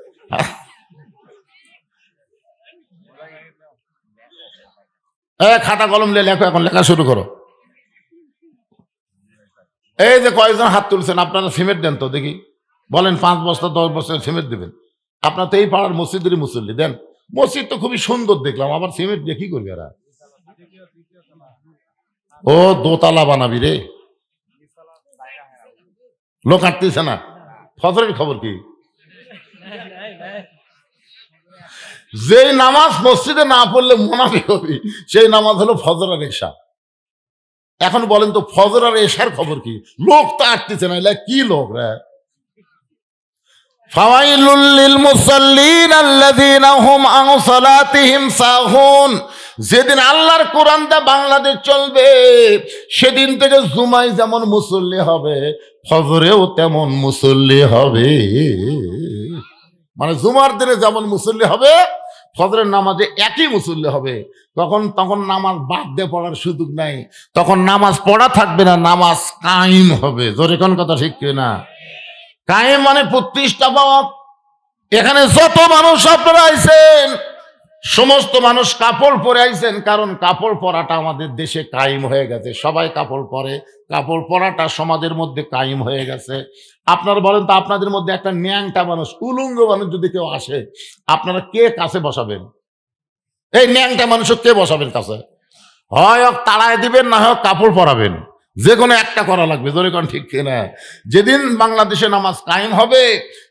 খাতা কলম নিয়ে লেখো, এখন লেখা শুরু করো। এই যে কয়েকজন হাত তুলছেন, আপনারা সিমেন্ট দেন তো দেখি, বলেন 5 বস্তা 10 বস্তা সিমেন্ট দেবেন। আপনার তো এই পাড়ার মসজিদেরই মুসল্লি, দেন। মসজিদ তো খুবই সুন্দর দেখলাম, আবার সিমেন্ট দিয়ে কি করবে এরা? ও দোতলা বানাবি রে, লোক আটতেছে না। ফজরের খবর কি? যেই নামাজ মসজিদে না পড়লে মুনাফি হবি, সেই নামাজ হলো ফজর আর এশা। এখন বলেন তো ফজর আর এশার খবর কি? লোক তো আটতেছে না, কি লোক রে? ফাওয়াইলুল লিল মুসাল্লিন আল্লাযীনা হুম আন সালাতিহিম সাহুন। যেদিন আল্লাহর কোরআনটা বাংলাদেশ চলবে, সেদিন থেকে জুমায় যেমন মুসল্লি হবে, ফজরেও তেমন মুসল্লি হবে। মানে জুমার দিনে যেমন মুসল্লি হবে, ফজরের নামাজে একই মুসল্লি হবে। তখন নামাজ বাদ দিয়ে পড়ার সুযোগ নাই, তখন নামাজ পড়া থাকবে না, নামাজ কায়েম হবে। জোরে কোন কথা ঠিক না? কায়েম মানে প্রতিষ্ঠা পাওয়া। এখানে যত মানুষ আপনারা আইছেন, সমস্ত মানুষ কাপড় পরে আইছেন, কারণ কাপড় পরাটা আমাদের দেশে কায়েম হয়ে গেছে। সবাই কাপড় পরে, কাপড় পরাটা সমাজের মধ্যে কায়েম হয়ে গেছে। আপনারা বলেন তো, আপনাদের মধ্যে একটা ন্যাংটা মানুষ, উলঙ্গ মানুষ যদি কেউ আসে, আপনারা কে কাছে বসাবেন? এই ন্যাংটা মানুষও কে বসাবেন কাছে? হয় তাড়ায় দিবেন, না হয় কাপড় পরাবেন, যে কোনো একটা করা লাগবে। জোরে কোন ঠিক কিনা? যেদিন বাংলাদেশে নামাজ কায়েম হবে,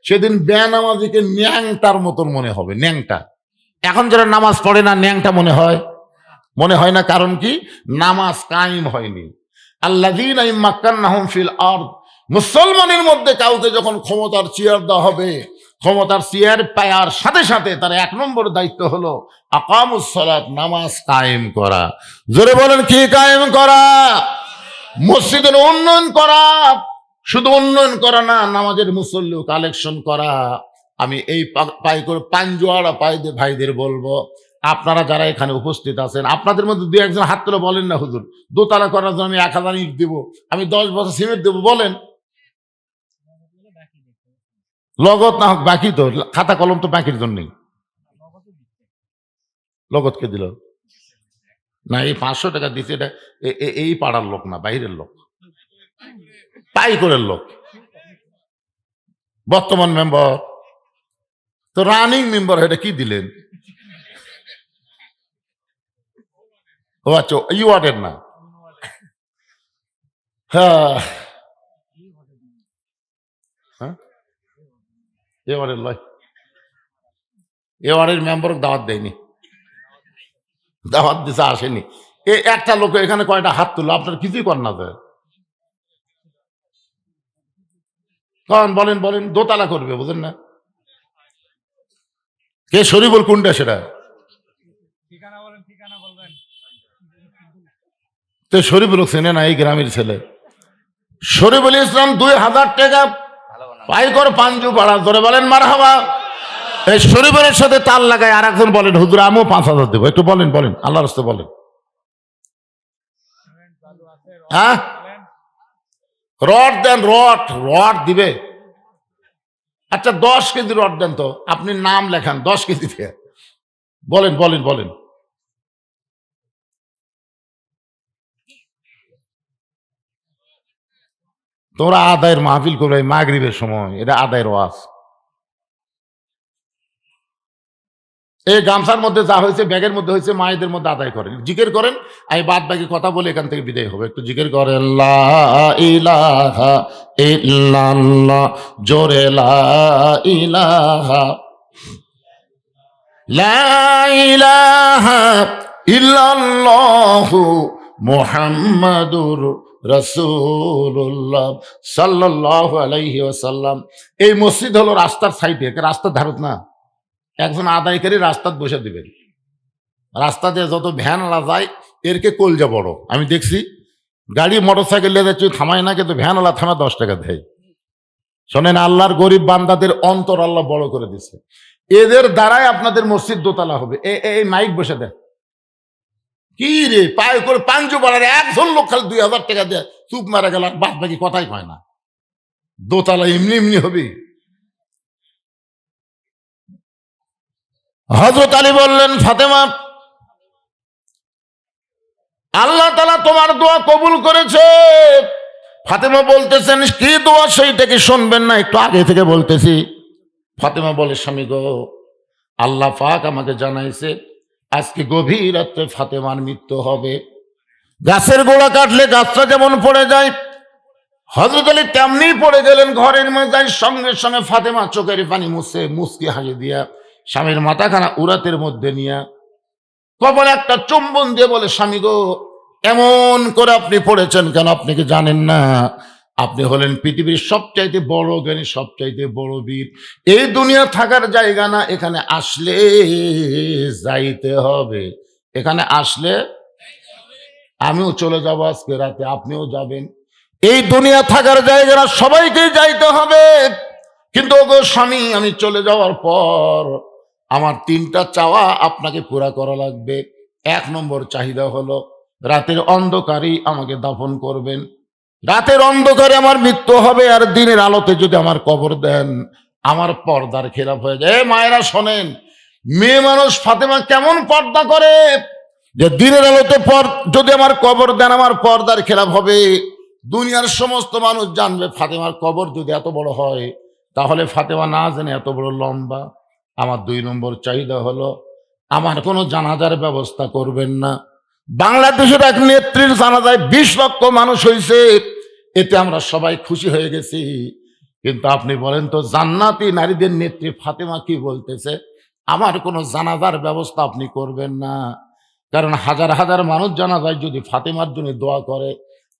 সেদিন বেনামাজিকে ন্যাংটার মতন মনে হবে, ন্যাংটা। এখন যারা নামাজ পড়ে না, ন্যাংটা মনে হয়? মনে হয় না। কারণ কি? নামাজ কায়েম হয়নি। আল্লাযীনা ইম্মাক্কান্নাহুম ফিল আরদ, মুসলমানের মধ্যে কাউকে যখন ক্ষমতার চেয়ার দেওয়া হবে, ক্ষমতার চেয়ার পাওয়ার সাথে সাথে তার এক নম্বর দায়িত্ব হলো আকামুস সালাত, নামাজ কায়েম করা। জোরে বলেন, কি কায়েম করা? মসজিদের উন্নয়ন করা। শুধু উন্নয়ন করা না, নামাজের মুসল্লি কালেকশন করা। আমি এই পাই করে পাঞ্জোয়ারা পাইদে ভাইদের বলবো, আপনারা যারা এখানে উপস্থিত আছেন, আপনাদের মধ্যে দু একজন হাত তুলে বলেন না, হুজুর দোতলা করার জন্য আমি 1000 ইট দিব, আমি 10 বছর সিমেন্ট দেবো, বলেন। লগত না হোক, বাকি তো খাতা কলম তো বাকির জন্যই। লগত কে দিল? না, এই 500 টাকা দিচ্ছে, এটা এই পাড়ার লোক না, বাইরের লোক, পাই করে লোক। বর্তমান মেম্বার তো রানিং মেম্বার, এটা কি দিলেন? ও আচ্ছা, এই ওয়ার্ডের না। হ্যাঁ, এ ওয়ার্ডের লয়, এ ওয়ার্ডের মেম্বার দাওয়াত দেয়নি, দাওয়াত দিতে আসেনি। একটা লোক এখানে কয়টা হাত তুললো, আপনার কিছুই কর না যায়। কারণ বলেন বলেন, দোতলা করবে, বুঝেন না? কে শরীফুল? কোনটা সেটা? তো শরীফুল চেনে না, এই গ্রামের ছেলে। শরীফুল ইসলাম 2000 টাকা পাই করে পাঞ্জু পাড়া। ধরে বলেন মারহাবা। এই শরীফুলের সাথে তাল লাগায় আর একজন বলেন, হুজুর আমিও 5000 দেবো। একটু বলেন বলেন, আল্লাহর রাস্তায় বলেন। হ্যাঁ, রড দেন, রড দিবে। আচ্ছা 10 কেজি রড দেন তো, আপনি নাম লেখান 10 কেজি দিয়ে। বলেন বলেন বলেন। তোমরা আদায়ের মাহফিল করবে মাগরিবের সময়, এটা আদায়ের ওয়াজ। এই গামছার মধ্যে যা হয়েছে, ব্যাগের মধ্যে হয়েছে, মায়েদের মধ্যে আদায় করেন, জিকির করেন। আমি বাদ বাকি কথা বলে এখান থেকে বিদায় হবে। একটু জিকির করেন, লা ইলাহা ইল্লাল্লাহ, জোরে লা ইলাহা, লা ইলাহা ইল্লাল্লাহু মুহাম্মাদুর রাসূলুল্লাহ সাল্লাল্লাহু আলাইহি ওয়াসাল্লাম। এই মসজিদ হলো রাস্তার সাইডে, রাস্তার ধারত না। একজন আদায়কারী রাস্তায় বসে দিবেন। রাস্তা দিয়ে যত ভ্যানওয়ালা যায়, এরকে কলজা বড়। আমি দেখছি গাড়ি মোটর সাইকেল নিয়ে যাচ্ছে, থামায় না, কিন্তু ভ্যানওয়ালা থামা 10 টাকা দেয়। শোনেন, আল্লাহর গরিব বান্দাদের অন্তর আল্লাহ বড় করে দিচ্ছে। এদের দ্বারাই আপনাদের মসজিদ দোতলা হবে। এই মাইক বসে দেয় কি রে, পায়ে করে পাঞ্জু বাড়ার একজন লোক খালি 2000 টাকা দেয়, চুপ মারা গেল, বাদ বাকি কথাই কয় না। দোতলা এমনি এমনি হবে। হযরত আলী বললেন, ফাতেমা, আল্লাহ তাআলা তোমার দোয়া কবুল করেছে। ফাতেমা বলতেছেন, কি দোয়া সেইটা কি শুনবেন না? একটু আগে থেকে বলতেছি। ফাতেমা বলে, স্বামী গো, আল্লাহ পাক আমাকে জানাইছে আজকে গভীর রাত্রে ফাতেমার মৃত্যু হবে। গাছের গোড়া কাটলে গাছটা যেমন পড়ে যায়, হযরত আলী তেমনি পড়ে গেলেন ঘরের মাঝে। সঙ্গে সঙ্গে ফাতেমা চোখের পানি মুছে মুচকি হাসি দিয়া স্বামীর মাথাখানা উরাতের মধ্যে নিয়ে কপালে একটা চুম্বন দিয়ে বলে, স্বামী গো, এমন করে আপনি পড়েছেন কেন? আপনি কি জানেন না আপনি হলেন পৃথিবীর সবচাইতে বড় জ্ঞানী, সবচাইতে বড় বীর। এই দুনিয়া থাকার জায়গা না, এখানে আসলে যাইতে হবে। এখানে আসলে আমিও চলে যাব আজকে রাতে, আপনিও যাবেন। এই দুনিয়া থাকার জায়গা না, সবাইকে যাইতে হবে। কিন্তু ওগো স্বামী, আমি চলে যাওয়ার পর আমার 3টা চাওয়া আপনাকে পুরা করা লাগবে। 1 নম্বর চাহিদা হলো রাতের অন্ধকারেই আমাকে দাফন করবেন। রাতের অন্ধকারে আমার মৃত্যু হবে, আর দিনের আলোতে যদি আমার কবর দেন, আমার পর্দার খেলাপ হয়ে যায়। মায়েরা শোনেন, মেয়ে মানুষ ফাতেমা কেমন পর্দা করে, যে দিনের আলোতে যদি আমার কবর দেন, আমার পর্দার খেলাপ হবে। দুনিয়ার সমস্ত মানুষ জানবে ফাতেমার কবর যদি এত বড় হয়, তাহলে ফাতেমা না জেনে এত বড় লম্বা। আমার 2 নম্বর চাহিদা হলো আমার কোনো জানাজার ব্যবস্থা করবেন না। বাংলাদেশের এক নেত্রীর জানাজায় 20 লক্ষ মানুষ হয়েছে, এতে আমরা সবাই খুশি হয়ে গেছি। কিন্তু আপনি বলেন তো, জান্নাতি নারীদের নেত্রী ফাতেমা কি বলতেছে, আমার কোনো জানাজার ব্যবস্থা আপনি করবেন না। কারণ হাজার হাজার মানুষ জানাজায় যদি ফাতেমার জন্য দোয়া করে,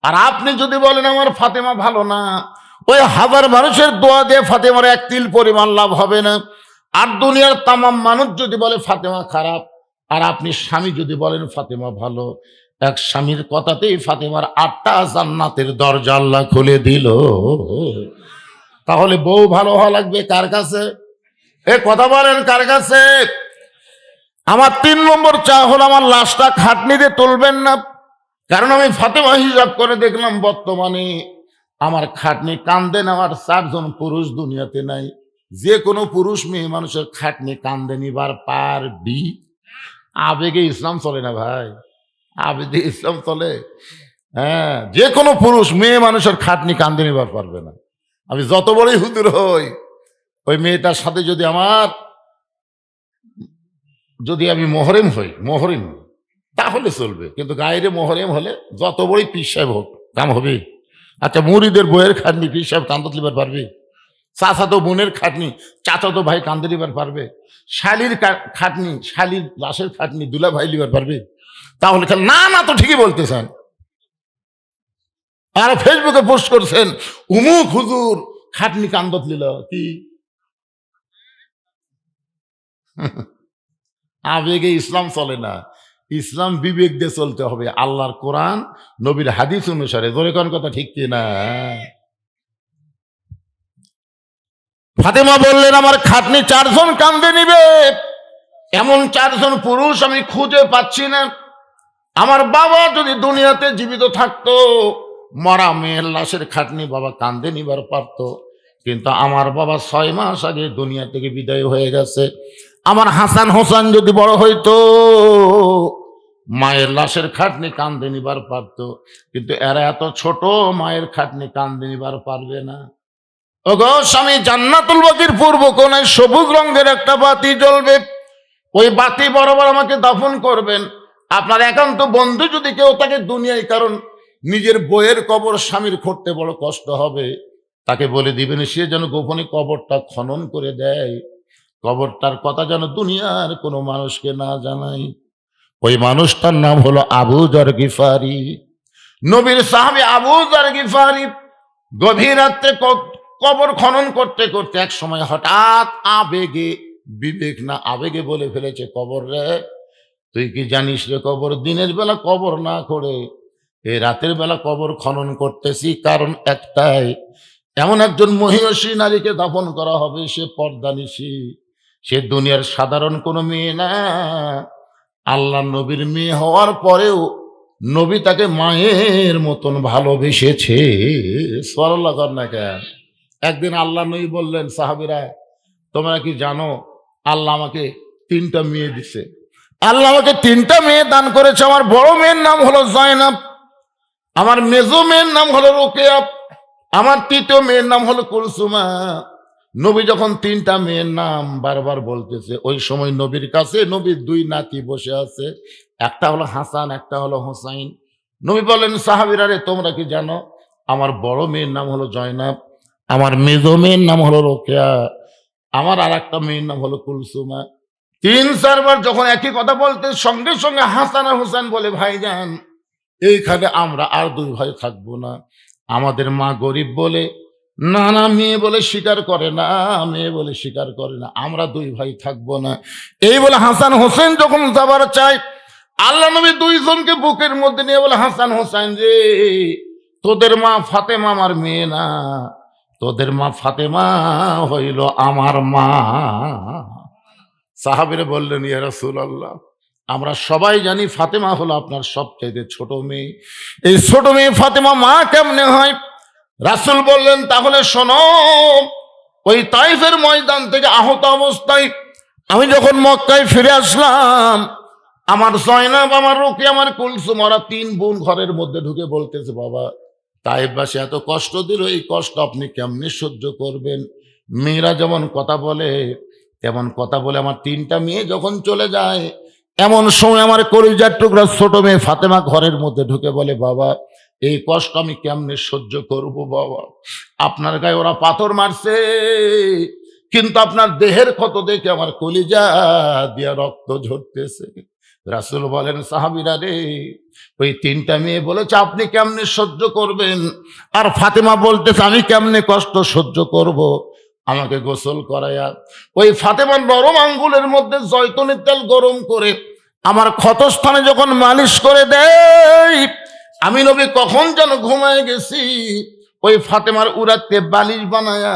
আর আপনি যদি বলেন আমার ফাতেমা ভালো না, ওই হাজার মানুষের দোয়া দিয়ে ফাতেমার 1 তিল পরিমাণ লাভ হবে না। আর দুনিয়ার তামাম মানুষ যদি বলে ফাতেমা খারাপ, আর আপনি স্বামী যদি বলেন ফাতেমা ভালো, এক স্বামীর কথাতেই ফাতেমার 8টা জান্নাতের দরজা আল্লাহ খুলে দিল। তাহলে বউ ভালো হওয়া লাগবে কার কাছে? এ কথা বলেন, কার কাছে? আমার 3 নম্বর চাওয়া হলো আমার লাশটা খাটনিতে তুলবেন না। কারণ আমি ফাতেমা হিসাব করে দেখলাম বর্তমানে আমার খাটনি কান্দে নেওয়ার 4 জন পুরুষ দুনিয়াতে নাই। যে কোনো পুরুষ মেয়ে মানুষের খাটনি কান্দে নিবার পারবি? আবেগে ইসলাম চলে না ভাই, আবেগে ইসলাম চলে। হ্যাঁ, যে কোনো পুরুষ মেয়ে মানুষের খাটনি কান্দে নিবার পারবে না। আমি যত বড়ই হুজুর হই, ওই মেয়েটার সাথে যদি আমি মোহরেম হই, তাহলে চলবে। কিন্তু গায়ের মোহরেম হলে যত বড়ই পীর সাহেব হোক, কাম হবে? আচ্ছা, মুরিদের বইয়ের খাটনি পীর সাহেব কান্দত লিবার পারবে? চাচাতো বোনের খাটনি চাচাতো ভাই কান্দে লিবার পারবে? শালির খাটনি, শালির লাশের খাটনি দুলা ভাই লিবার পারবে? তাহলে না না, তো ঠিকই বলতেছেন। আর ফেসবুকে পোস্ট করছেন উমুক হুজুর খাটনি কান্দত লিল। কি আবেগে ইসলাম চলে না, ইসলাম বিবেক দিয়ে চলতে হবে, আল্লাহর কোরআন নবীর হাদিস অনুসারে। জোরে কোন কথা ঠিক কিনা? ফাতেমা বললেন আমার খাটনি 4 জন কান্দে নিবে, এমন 4 জন পুরুষ আমি খুঁজে পাচ্ছি না। আমার বাবা যদি দুনিয়াতে জীবিত থাকতো, মরা মেয়ের লাশের খাটনি বাবা কান্দে নিবার পারত। কিন্তু আমার বাবা 6 মাস আগে দুনিয়া থেকে বিদায় হয়ে গেছে। আমার হাসান হোসেন যদি বড় হইতো, মায়ের লাশের খাটনি কান্দে নিবার পারত। কিন্তু এরা এত ছোট, মায়ের খাটনি কান্দে নিবার পারবে না। ওগো স্বামী, জান্নাতুল বাকির পূর্ব কোণায় সবুজ রঙের একটা বাতি জ্বলবে, ওই বাতি বরাবর আমাকে দাফন করবেন। আপনার একান্ত বন্ধু যদি কেউ তাকে দুনিয়ায়, কারণ নিজের বইয়ের কবর স্বামীর করতে বড় কষ্ট হবে, তাকে বলে দিবেন সে যেন গোপনে কবরটা খনন করে দেয়, কবরটার কথা যেন দুনিয়ার কোনো মানুষকে না জানায়। ওই মানুষটার নাম হলো আবু যর গিফারি, নবীর সাহাবী আবু যর গিফারি। গভীর রাত্রে কবর খনন করতে করতে এক সময় হঠাৎ আবেগে, বিবেক না আবেগে বলে ফেলেছে, কবর রে, তুই কি জানিস রে কবর দিনের বেলা কবর না করে এই রাতের বেলা কবর খনন করতেছি, কারণ একটাই, এমন একজন মহিষী নারীকে দাফন করা হবে, সে পর্দানিশী, সে দুনিয়ার সাধারণ কোনো মেয়ে না। আল্লাহ নবীর মেয়ে হওয়ার পরেও নবী তাকে মায়ের মতন ভালোবেসেছে। সাল্লাল্লাহু আলাইহি ওয়াসাল্লাম। একদিন আল্লাহ নবী বললেন, সাহাবীরা তোমরা কি জানো আল্লাহ আমাকে 3টা মেয়ে দিছে। আল্লাহ আমাকে 3টা মেয়ে দান করেছে। আমার বড় মেয়ের নাম হলো জয়নাব, আমার মেজো মেয়ের নাম হলো রোকেয়া, আমার 3য় মেয়ের নাম হলো কুলসুমা। নবী যখন 3টা মেয়ের নাম বারবার বলতেছে, ওই সময় নবীর কাছে নবীর 2 নাতি বসে আছে, একটা হলো হাসান, একটা হলো হোসাইন। নবী বলেন, সাহাবীরা রে তোমরা কি জানো আমার বড় মেয়ের নাম হলো জয়নাব, আমার মেজো মেয়ের নাম হলো রোকেয়া, আমার আর একটা মেয়ের নাম হলো কুলসুমা। 3-4 বার যখন একই কথা বলতে, সঙ্গে সঙ্গে হাসান আর হোসেন বলে, ভাইজান এইখানে আমরা আর 2 ভাই থাকবো না। আমাদের মা গরিব বলে, না না, মেয়ে বলে স্বীকার করে না, মেয়ে বলে স্বীকার করে না, আমরা 2 ভাই থাকবো না। এই বলে হাসান হোসেন যখন যাবার চায়, আল্লাহ নবী দুইজনকে বুকের মধ্যে নিয়ে বলে, হাসান হোসাইন রে, তোদের মা ফাতেমা আমার মেয়ে না, তোদের মা ফাতেমা হইল আমার মা। সাহাবীরা বললেন, ইয়া রাসূলুল্লাহ, আমরা সবাই জানি ফাতেমা হলো আপনার সবচাইতে ছোট মেয়ে, এই ছোট মেয়ে ফাতেমা মা কেমনে হয়? রাসূল বললেন, তাহলে শোনো, ওই তাইফের ময়দান থেকে আহত অবস্থায় আমি যখন মক্কায় ফিরে আসলাম, আমার জয়নাব, আমার রুকিয়া, আমার কুলসুম, ওরা তিন বোন ঘরের মধ্যে ঢুকে বলতেছে, বাবা তাইফবাসী এত কষ্ট দিল, এই কষ্ট আপনি কেমনে সহ্য করবেন? মেয়েরা যেমন কথা বলে তেমন কথা বলে আমার তিনটা মেয়ে যখন চলে যায়, এমন সময় আমার কলিজার টুকরা ছোট মেয়ে ফাতেমা ঘরের মধ্যে ঢুকে বলে, বাবা এই কষ্ট আমি কেমনে সহ্য করব? বাবা আপনার গায়ে ওরা পাথর মারছে, কিন্তু আপনার দেহের ক্ষত দেখে আমার কলিজা দিয়া রক্ত ঝরতেছে। রাসূল বলেন, সাহাবীরা রে, ওই তিনটা মেয়ে বলেছে আপনি কেমনে সহ্য করবেন, আর ফাতেমা বলতেছে আমি কেমনে কষ্ট সহ্য করব, আমাকে গোসল করায়া ওই ফাতেমার নরম আঙ্গুলের মধ্যে জয়তুনের তেল গরম করে আমার ক্ষতস্থানে যখন মালিশ করে দেয়, আমি নবী কখন যেন ঘুমায় গেছি, ওই ফাতেমার উরাতে বালিশ বানায়া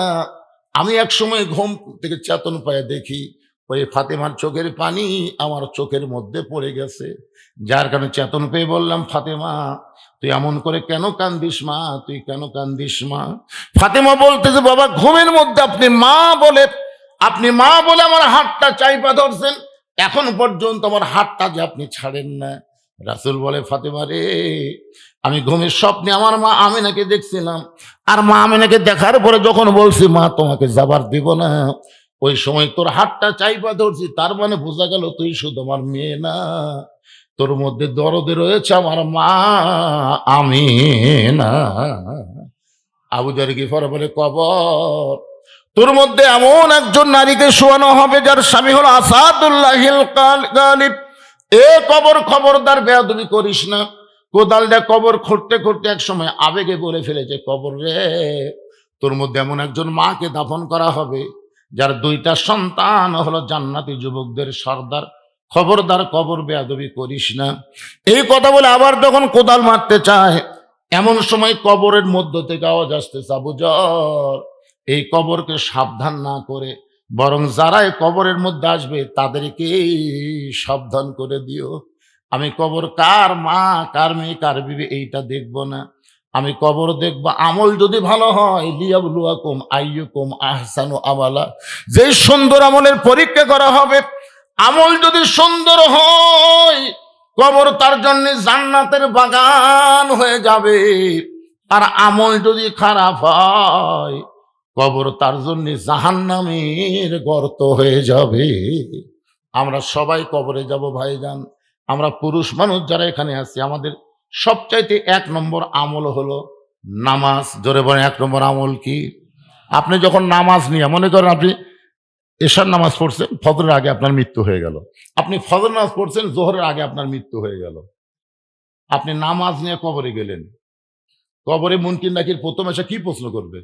আমি এক সময় ঘুম থেকে চেতন পায়ে দেখি ওই ফাতেমার চোখের পানি আমার চোখের মধ্যে পড়ে গেছে। যার কারণে চেতন পেয়ে বললাম, ফাতেমা তুই এমন করে কেন কান্দিস মা, তুই কেন কান্দিস মা? ফাতেমা বলতেছে, বাবা ঘুমের মধ্যে আপনি মা বলে আমার হাতটা চাইপা ধরছেন, এখন পর্যন্ত আমার হাতটা যে আপনি ছাড়েন না। রাসূল বলে, ফাতেমা রে, আমি ঘুমের স্বপ্নে আমার মা আমিনাকে দেখছিলাম, আর মা আমিনাকে দেখার পরে যখন বলছি মা তোমাকে যাবার দিব না, ওই সময় তোর হাতটা চাইপা ধরছি, তার মানে বোঝা গেল তুই শুধু আমার মেয়ে না, তোর মধ্যে দরদে রয়েছে আমার মা আমিনা। আবু যার গিফার বলে, কবর তোর মধ্যে এমন একজন নারীকে শোয়ানো হবে যার স্বামী হলো আসাদুল্লাহিল গালিব। এ কবর, খবরদার বেয়াদবি করিস না। কোদালটা কবর খুঁড়তে খুঁড়তে এক সময় আবেগে বলে ফেলেছে, কবর রে, তোর মধ্যে এমন একজন মাকে দাফন করা হবে যার দুইটা সন্তান হলো জান্নাতি যুবকদের সর্দার, খবরদার কবর বেয়াদবি করিস না। এই কথা বলে আবার যখন কোদাল মারতে চায়, এমন সময় কবরের মধ্য থেকে আওয়াজ আসতেছে, আবু যর, এই কবরকে সাবধান না করে বরং যারা এই কবরের মধ্যে আসবে তাদেরকে সাবধান করে দিও। আমি কবর কার মা, কার মেয়ে, কার বিবি এইটা দেখব না, আমি কবর দেখব আমল যদি ভালো হয়, লিয়াবলুয়াকুম আইয়ুকুম আহসানু আমালা, যে সুন্দর আমলের পরীক্ষা করা হবে, আমল যদি সুন্দর হয় কবর তার জন্য জান্নাতের বাগান হয়ে যাবে, আর আমল যদি খারাপ হয় কবর তার জন্য জাহান্নামের গর্ত হয়ে যাবে। আমরা সবাই কবরে যাব ভাইজান। আমরা পুরুষ মানুষ যারা এখানে আছি, আমাদের সবচাইতে এক নম্বর আমল হলো নামাজ। জোরে বলেন, এক নম্বর আমল কি? আপনি যখন নামাজ নিয়ে, মনে করেন আপনি এশার নামাজ পড়ছেন, ফজরের আগে আপনার মৃত্যু হয়ে গেল, আপনি ফজর নামাজ পড়ছেন, জোহরের আগে আপনার মৃত্যু হয়ে গেল, আপনি নামাজ নিয়ে কবরে গেলেন, কবরে মুনকির নাকির প্রথম এসে কি প্রশ্ন করবে?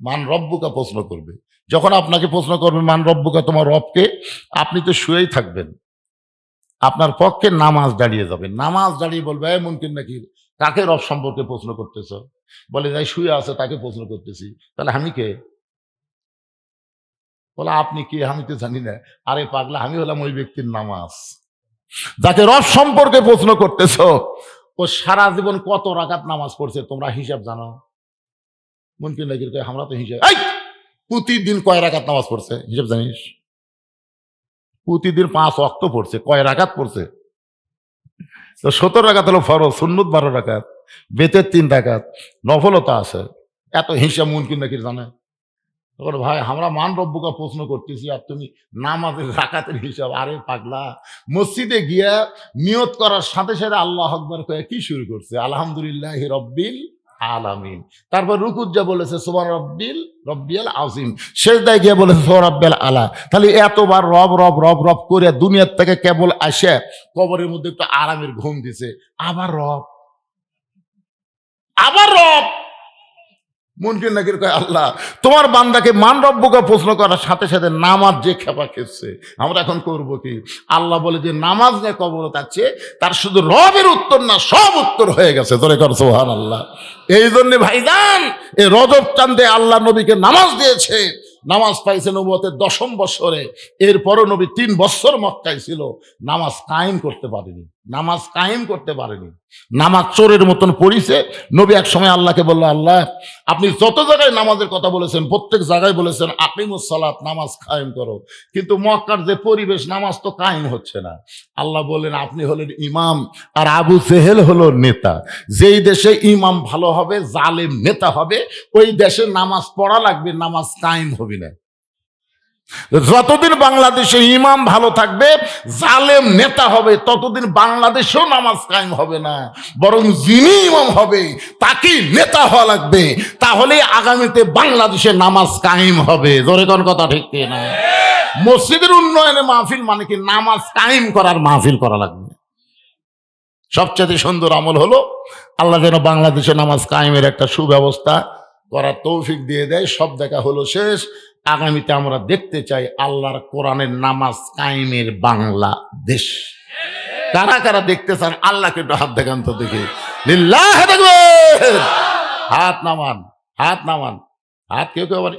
মান রব্বুকা প্রশ্ন করবে। যখন আপনাকে প্রশ্ন করবে মান রব্বুকা, তোমার রবকে, আপনি তো শুয়েই থাকবেন, আপনার পক্ষে নামাজ দাঁড়িয়ে যাবে, নামাজ দাঁড়িয়ে বলবে, এই মুনকির নাকির, কাকে রব সম্পর্কে প্রশ্ন করতেছ? বলে, যাই শুয়ে আছে তাকে প্রশ্ন করতেছি। তাহলে আমি কে? বলে, আপনি কে? আমি তো জানি না। আরে পাগলা, আমি হলাম ওই ব্যক্তির নামাজ যাকে রব সম্পর্কে প্রশ্ন করতেছ। ও সারা জীবন কত রাকাত নামাজ পড়ছে তোমরা হিসাব জানো? মুনকির নাকির কয়, আমরা তো হিসাব, প্রতিদিন কয় রাকাত নামাজ পড়ছে হিসাব জানিস? প্রতিদিন 5 ওয়াক্ত পড়ছে, কয় রাকাত পড়ছে? তো 17 রাকাত হলো ফরজ, সুন্নত 12 রাকাত, বেতের 3 রাকাত, নফলতা আছে। এত হিসাব মুনকির নাকির জানে? তখন ভাই, আমরা মান রব্বুকা প্রশ্ন করতেছি আর তুমি নামাজের রাকাতের হিসাব? আরে পাগলা, মসজিদে গিয়া নিয়ত করার সাথে সাথে আল্লাহ আকবার কয়ে কি শুরু করছে? আলহামদুলিল্লাহ রব্বিল আলামিন। তারপর রুকুত যা বলেছে সুবহান রব্বিয়াল আযীম, সেজদায় গিয়ে বলেছে সুবহান রাব্বিয়াল আলা। তাহলে এতবার রব রব রব রব করে দুনিয়ার থেকে কেবল আসে কবরের মধ্যে একটু আরামের ঘুম দিছে, আবার রব, আবার রব। মুনকির নাকির কয় আল্লাহ তোমার বান্দাকে মান রব্বুকে প্রশ্ন করার সাথে সাথে নামাজ যে খেপা খেচ্ছে আমরা এখন করব কি? আল্লাহ বলে যে নামাজ নিয়ে কবরত আছে, তার শুধু রবের উত্তর না সব উত্তর হয়ে গেছে। ধরে কর সুবহানাল্লাহ। এই জন্য ভাইজান এই রজব চাঁদে আল্লাহ নবীকে নামাজ দিয়েছে, নামাজ পাইছে নবুয়তের 10ম বছরে। এরপরও নবী 3 বছর মক্কায় ছিল, নামাজ কায়েম করতে পারেনি, নামাজ কায়েম করতে পারেনি। নামাজ চোরের মতন পড়িছে। নবী এক সময় আল্লাহকে বলল, আল্লাহ আপনি যত জায়গায় নামাজের কথা বলেছেন প্রত্যেক জায়গায় বলেছেন আকিমুস সালাত, নামাজ কায়েম করো, কিন্তু মক্কার যে পরিবেশ নামাজ তো কায়েম হচ্ছে না। আল্লাহ বললেন আপনি হলেন ইমাম আর আবু জেহেল হলো নেতা। যেই দেশে ইমাম ভালো হবে, জালেম নেতা হবে, ওই দেশে নামাজ পড়া লাগবে, নামাজ কায়েম হবে না। যতদিন বাংলাদেশে ইমাম ভালো থাকবে, জালেম নেতা হবে, ততদিন বাংলাদেশেও নামাজ কায়েম হবে না। বরং যিনি ইমাম হবে তাকেই নেতা হওয়া লাগবে, তাহলে আগামীতে বাংলাদেশে নামাজ কায়েম হবে। জোরে কোন কথা ঠিক না? মসজিদের উন্নয়নে মাহফিল মানে কি? নামাজ কায়েম করার মাহফিল করা লাগবে। সবচেয়ে সুন্দর আমল হলো আল্লাহ যেন বাংলাদেশে নামাজ কায়েমের একটা সুব্যবস্থা করার তৌফিক দিয়ে দেয়। সব দেখা হলো শেষ। আগামীতে আমরা দেখতে চাই আল্লাহর কোরআনের নামাজ কায়েমের বাংলাদেশ। কারা কারা দেখতে চান আল্লাহকে একটু হাত দেখান তো দেখি। লিল্লাহি তাকবীর। হাত নামান, হাত নামান, হাত কেউ কেউ আবার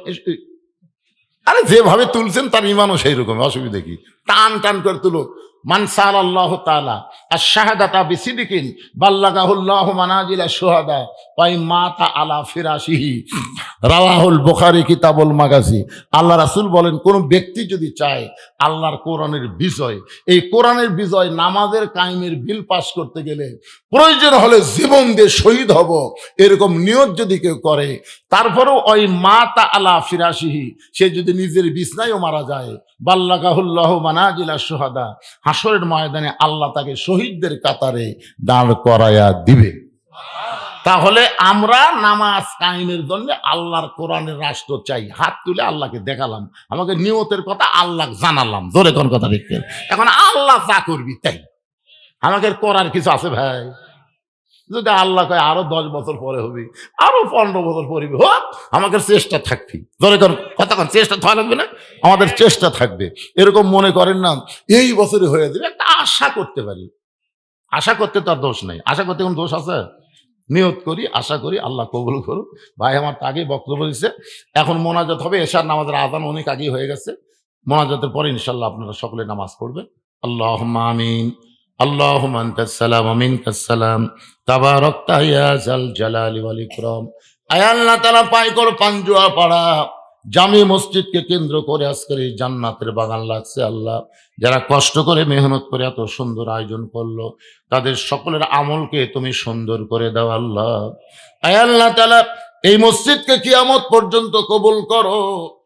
আরে যেভাবে তুলছেন তার ইমানও সেই রকম, অসুবিধা কি? টান টান করে তুলো। মান সাআলাল্লাহু তাআলা আশ-শাহাদাতা বিসিদকিন বাল্লাগাহুল্লাহু মানাজিলা শুহাদা ওয়া মাতা আলা ফিরাশিহি, রাওয়াহুল বুখারী কিতাবুল মাগাজি। আল্লাহ রাসূল বলেন কোন ব্যক্তি যদি চায় আল্লাহর কোরআনের বিজয়, এই কোরআনের বিজয় নামাজের কায়েমের বিল পাস করতে গেলে প্রয়োজন হলে জীবন দিয়ে শহীদ হব, এরকম নিয়ত যদি কেউ করে, তারপরেও ওই মাতা আলা ফিরাশিহি, সে যদি নিজের বিছনায়ও মারা যায়, বাল্লাগাহুল্লাহু মানাজিলা শুহাদা, হাসরের ময়দানে আল্লাহ তাকে শহীদদের কাতারে দাঁড় করায়া দিবে। তাহলে আমরা নামাজ কায়েমের জন্য আল্লাহর কোরআনের রাষ্ট্র চাই। হাত তুলে আল্লাহকে দেখালাম, আমাকে নিয়তের কথা আল্লাহ জানালাম। জোরে কোন কথা দেখতে, এখন আল্লাহ যা করবি তাই, আমাকে করার কিছু আছে ভাই? যদি আল্লাহ কয় আরো 10 বছর পরে হবে, আরো 15 বছর পরে হোক, আমাদের চেষ্টা থাকবে। ধরে কথা চেষ্টা থাকা লাগবে না, আমাদের চেষ্টা থাকবে। এরকম মনে করেন না এই বছরে হয়ে যাবে, একটা আশা করতে পারি। আশা করতে তার দোষ নাই, আশা করতে কোন দোষ আছে? নিয়ত করি, আশা করি আল্লাহ কবুল করুক। ভাই আমার তো আগেই বক্তব্য দিচ্ছে, এখন মোনাজাত হবে। এশার নামাজের আযান অনেক আগেই হয়ে গেছে। মোনাজাতের পরে ইনশাল্লাহ আপনারা সকলে নামাজ পড়বেন। আল্লাহুম্মা আমিন। আল্লাহুম্মা আনতাস সালাম ওয়া মিনকাস সালাম, তাবারাকতা ইয়া যাল জালালি ওয়াল ইকরাম। আয় আল্লাহ তাআলা পাইকর পাঞ্জুয়া পাড়া জামি মসজিদকে কেন্দ্র করে আজকের এই জান্নাতের বাগান লাগছে। আল্লাহ যারা কষ্ট করে মেহনত করে এত সুন্দর আয়োজন করলো, তাদের সকলের আমলকে তুমি সুন্দর করে দাও আল্লাহ। আয় আল্লাহ তাআলা এই মসজিদকে কিয়ামত পর্যন্ত কবুল করো।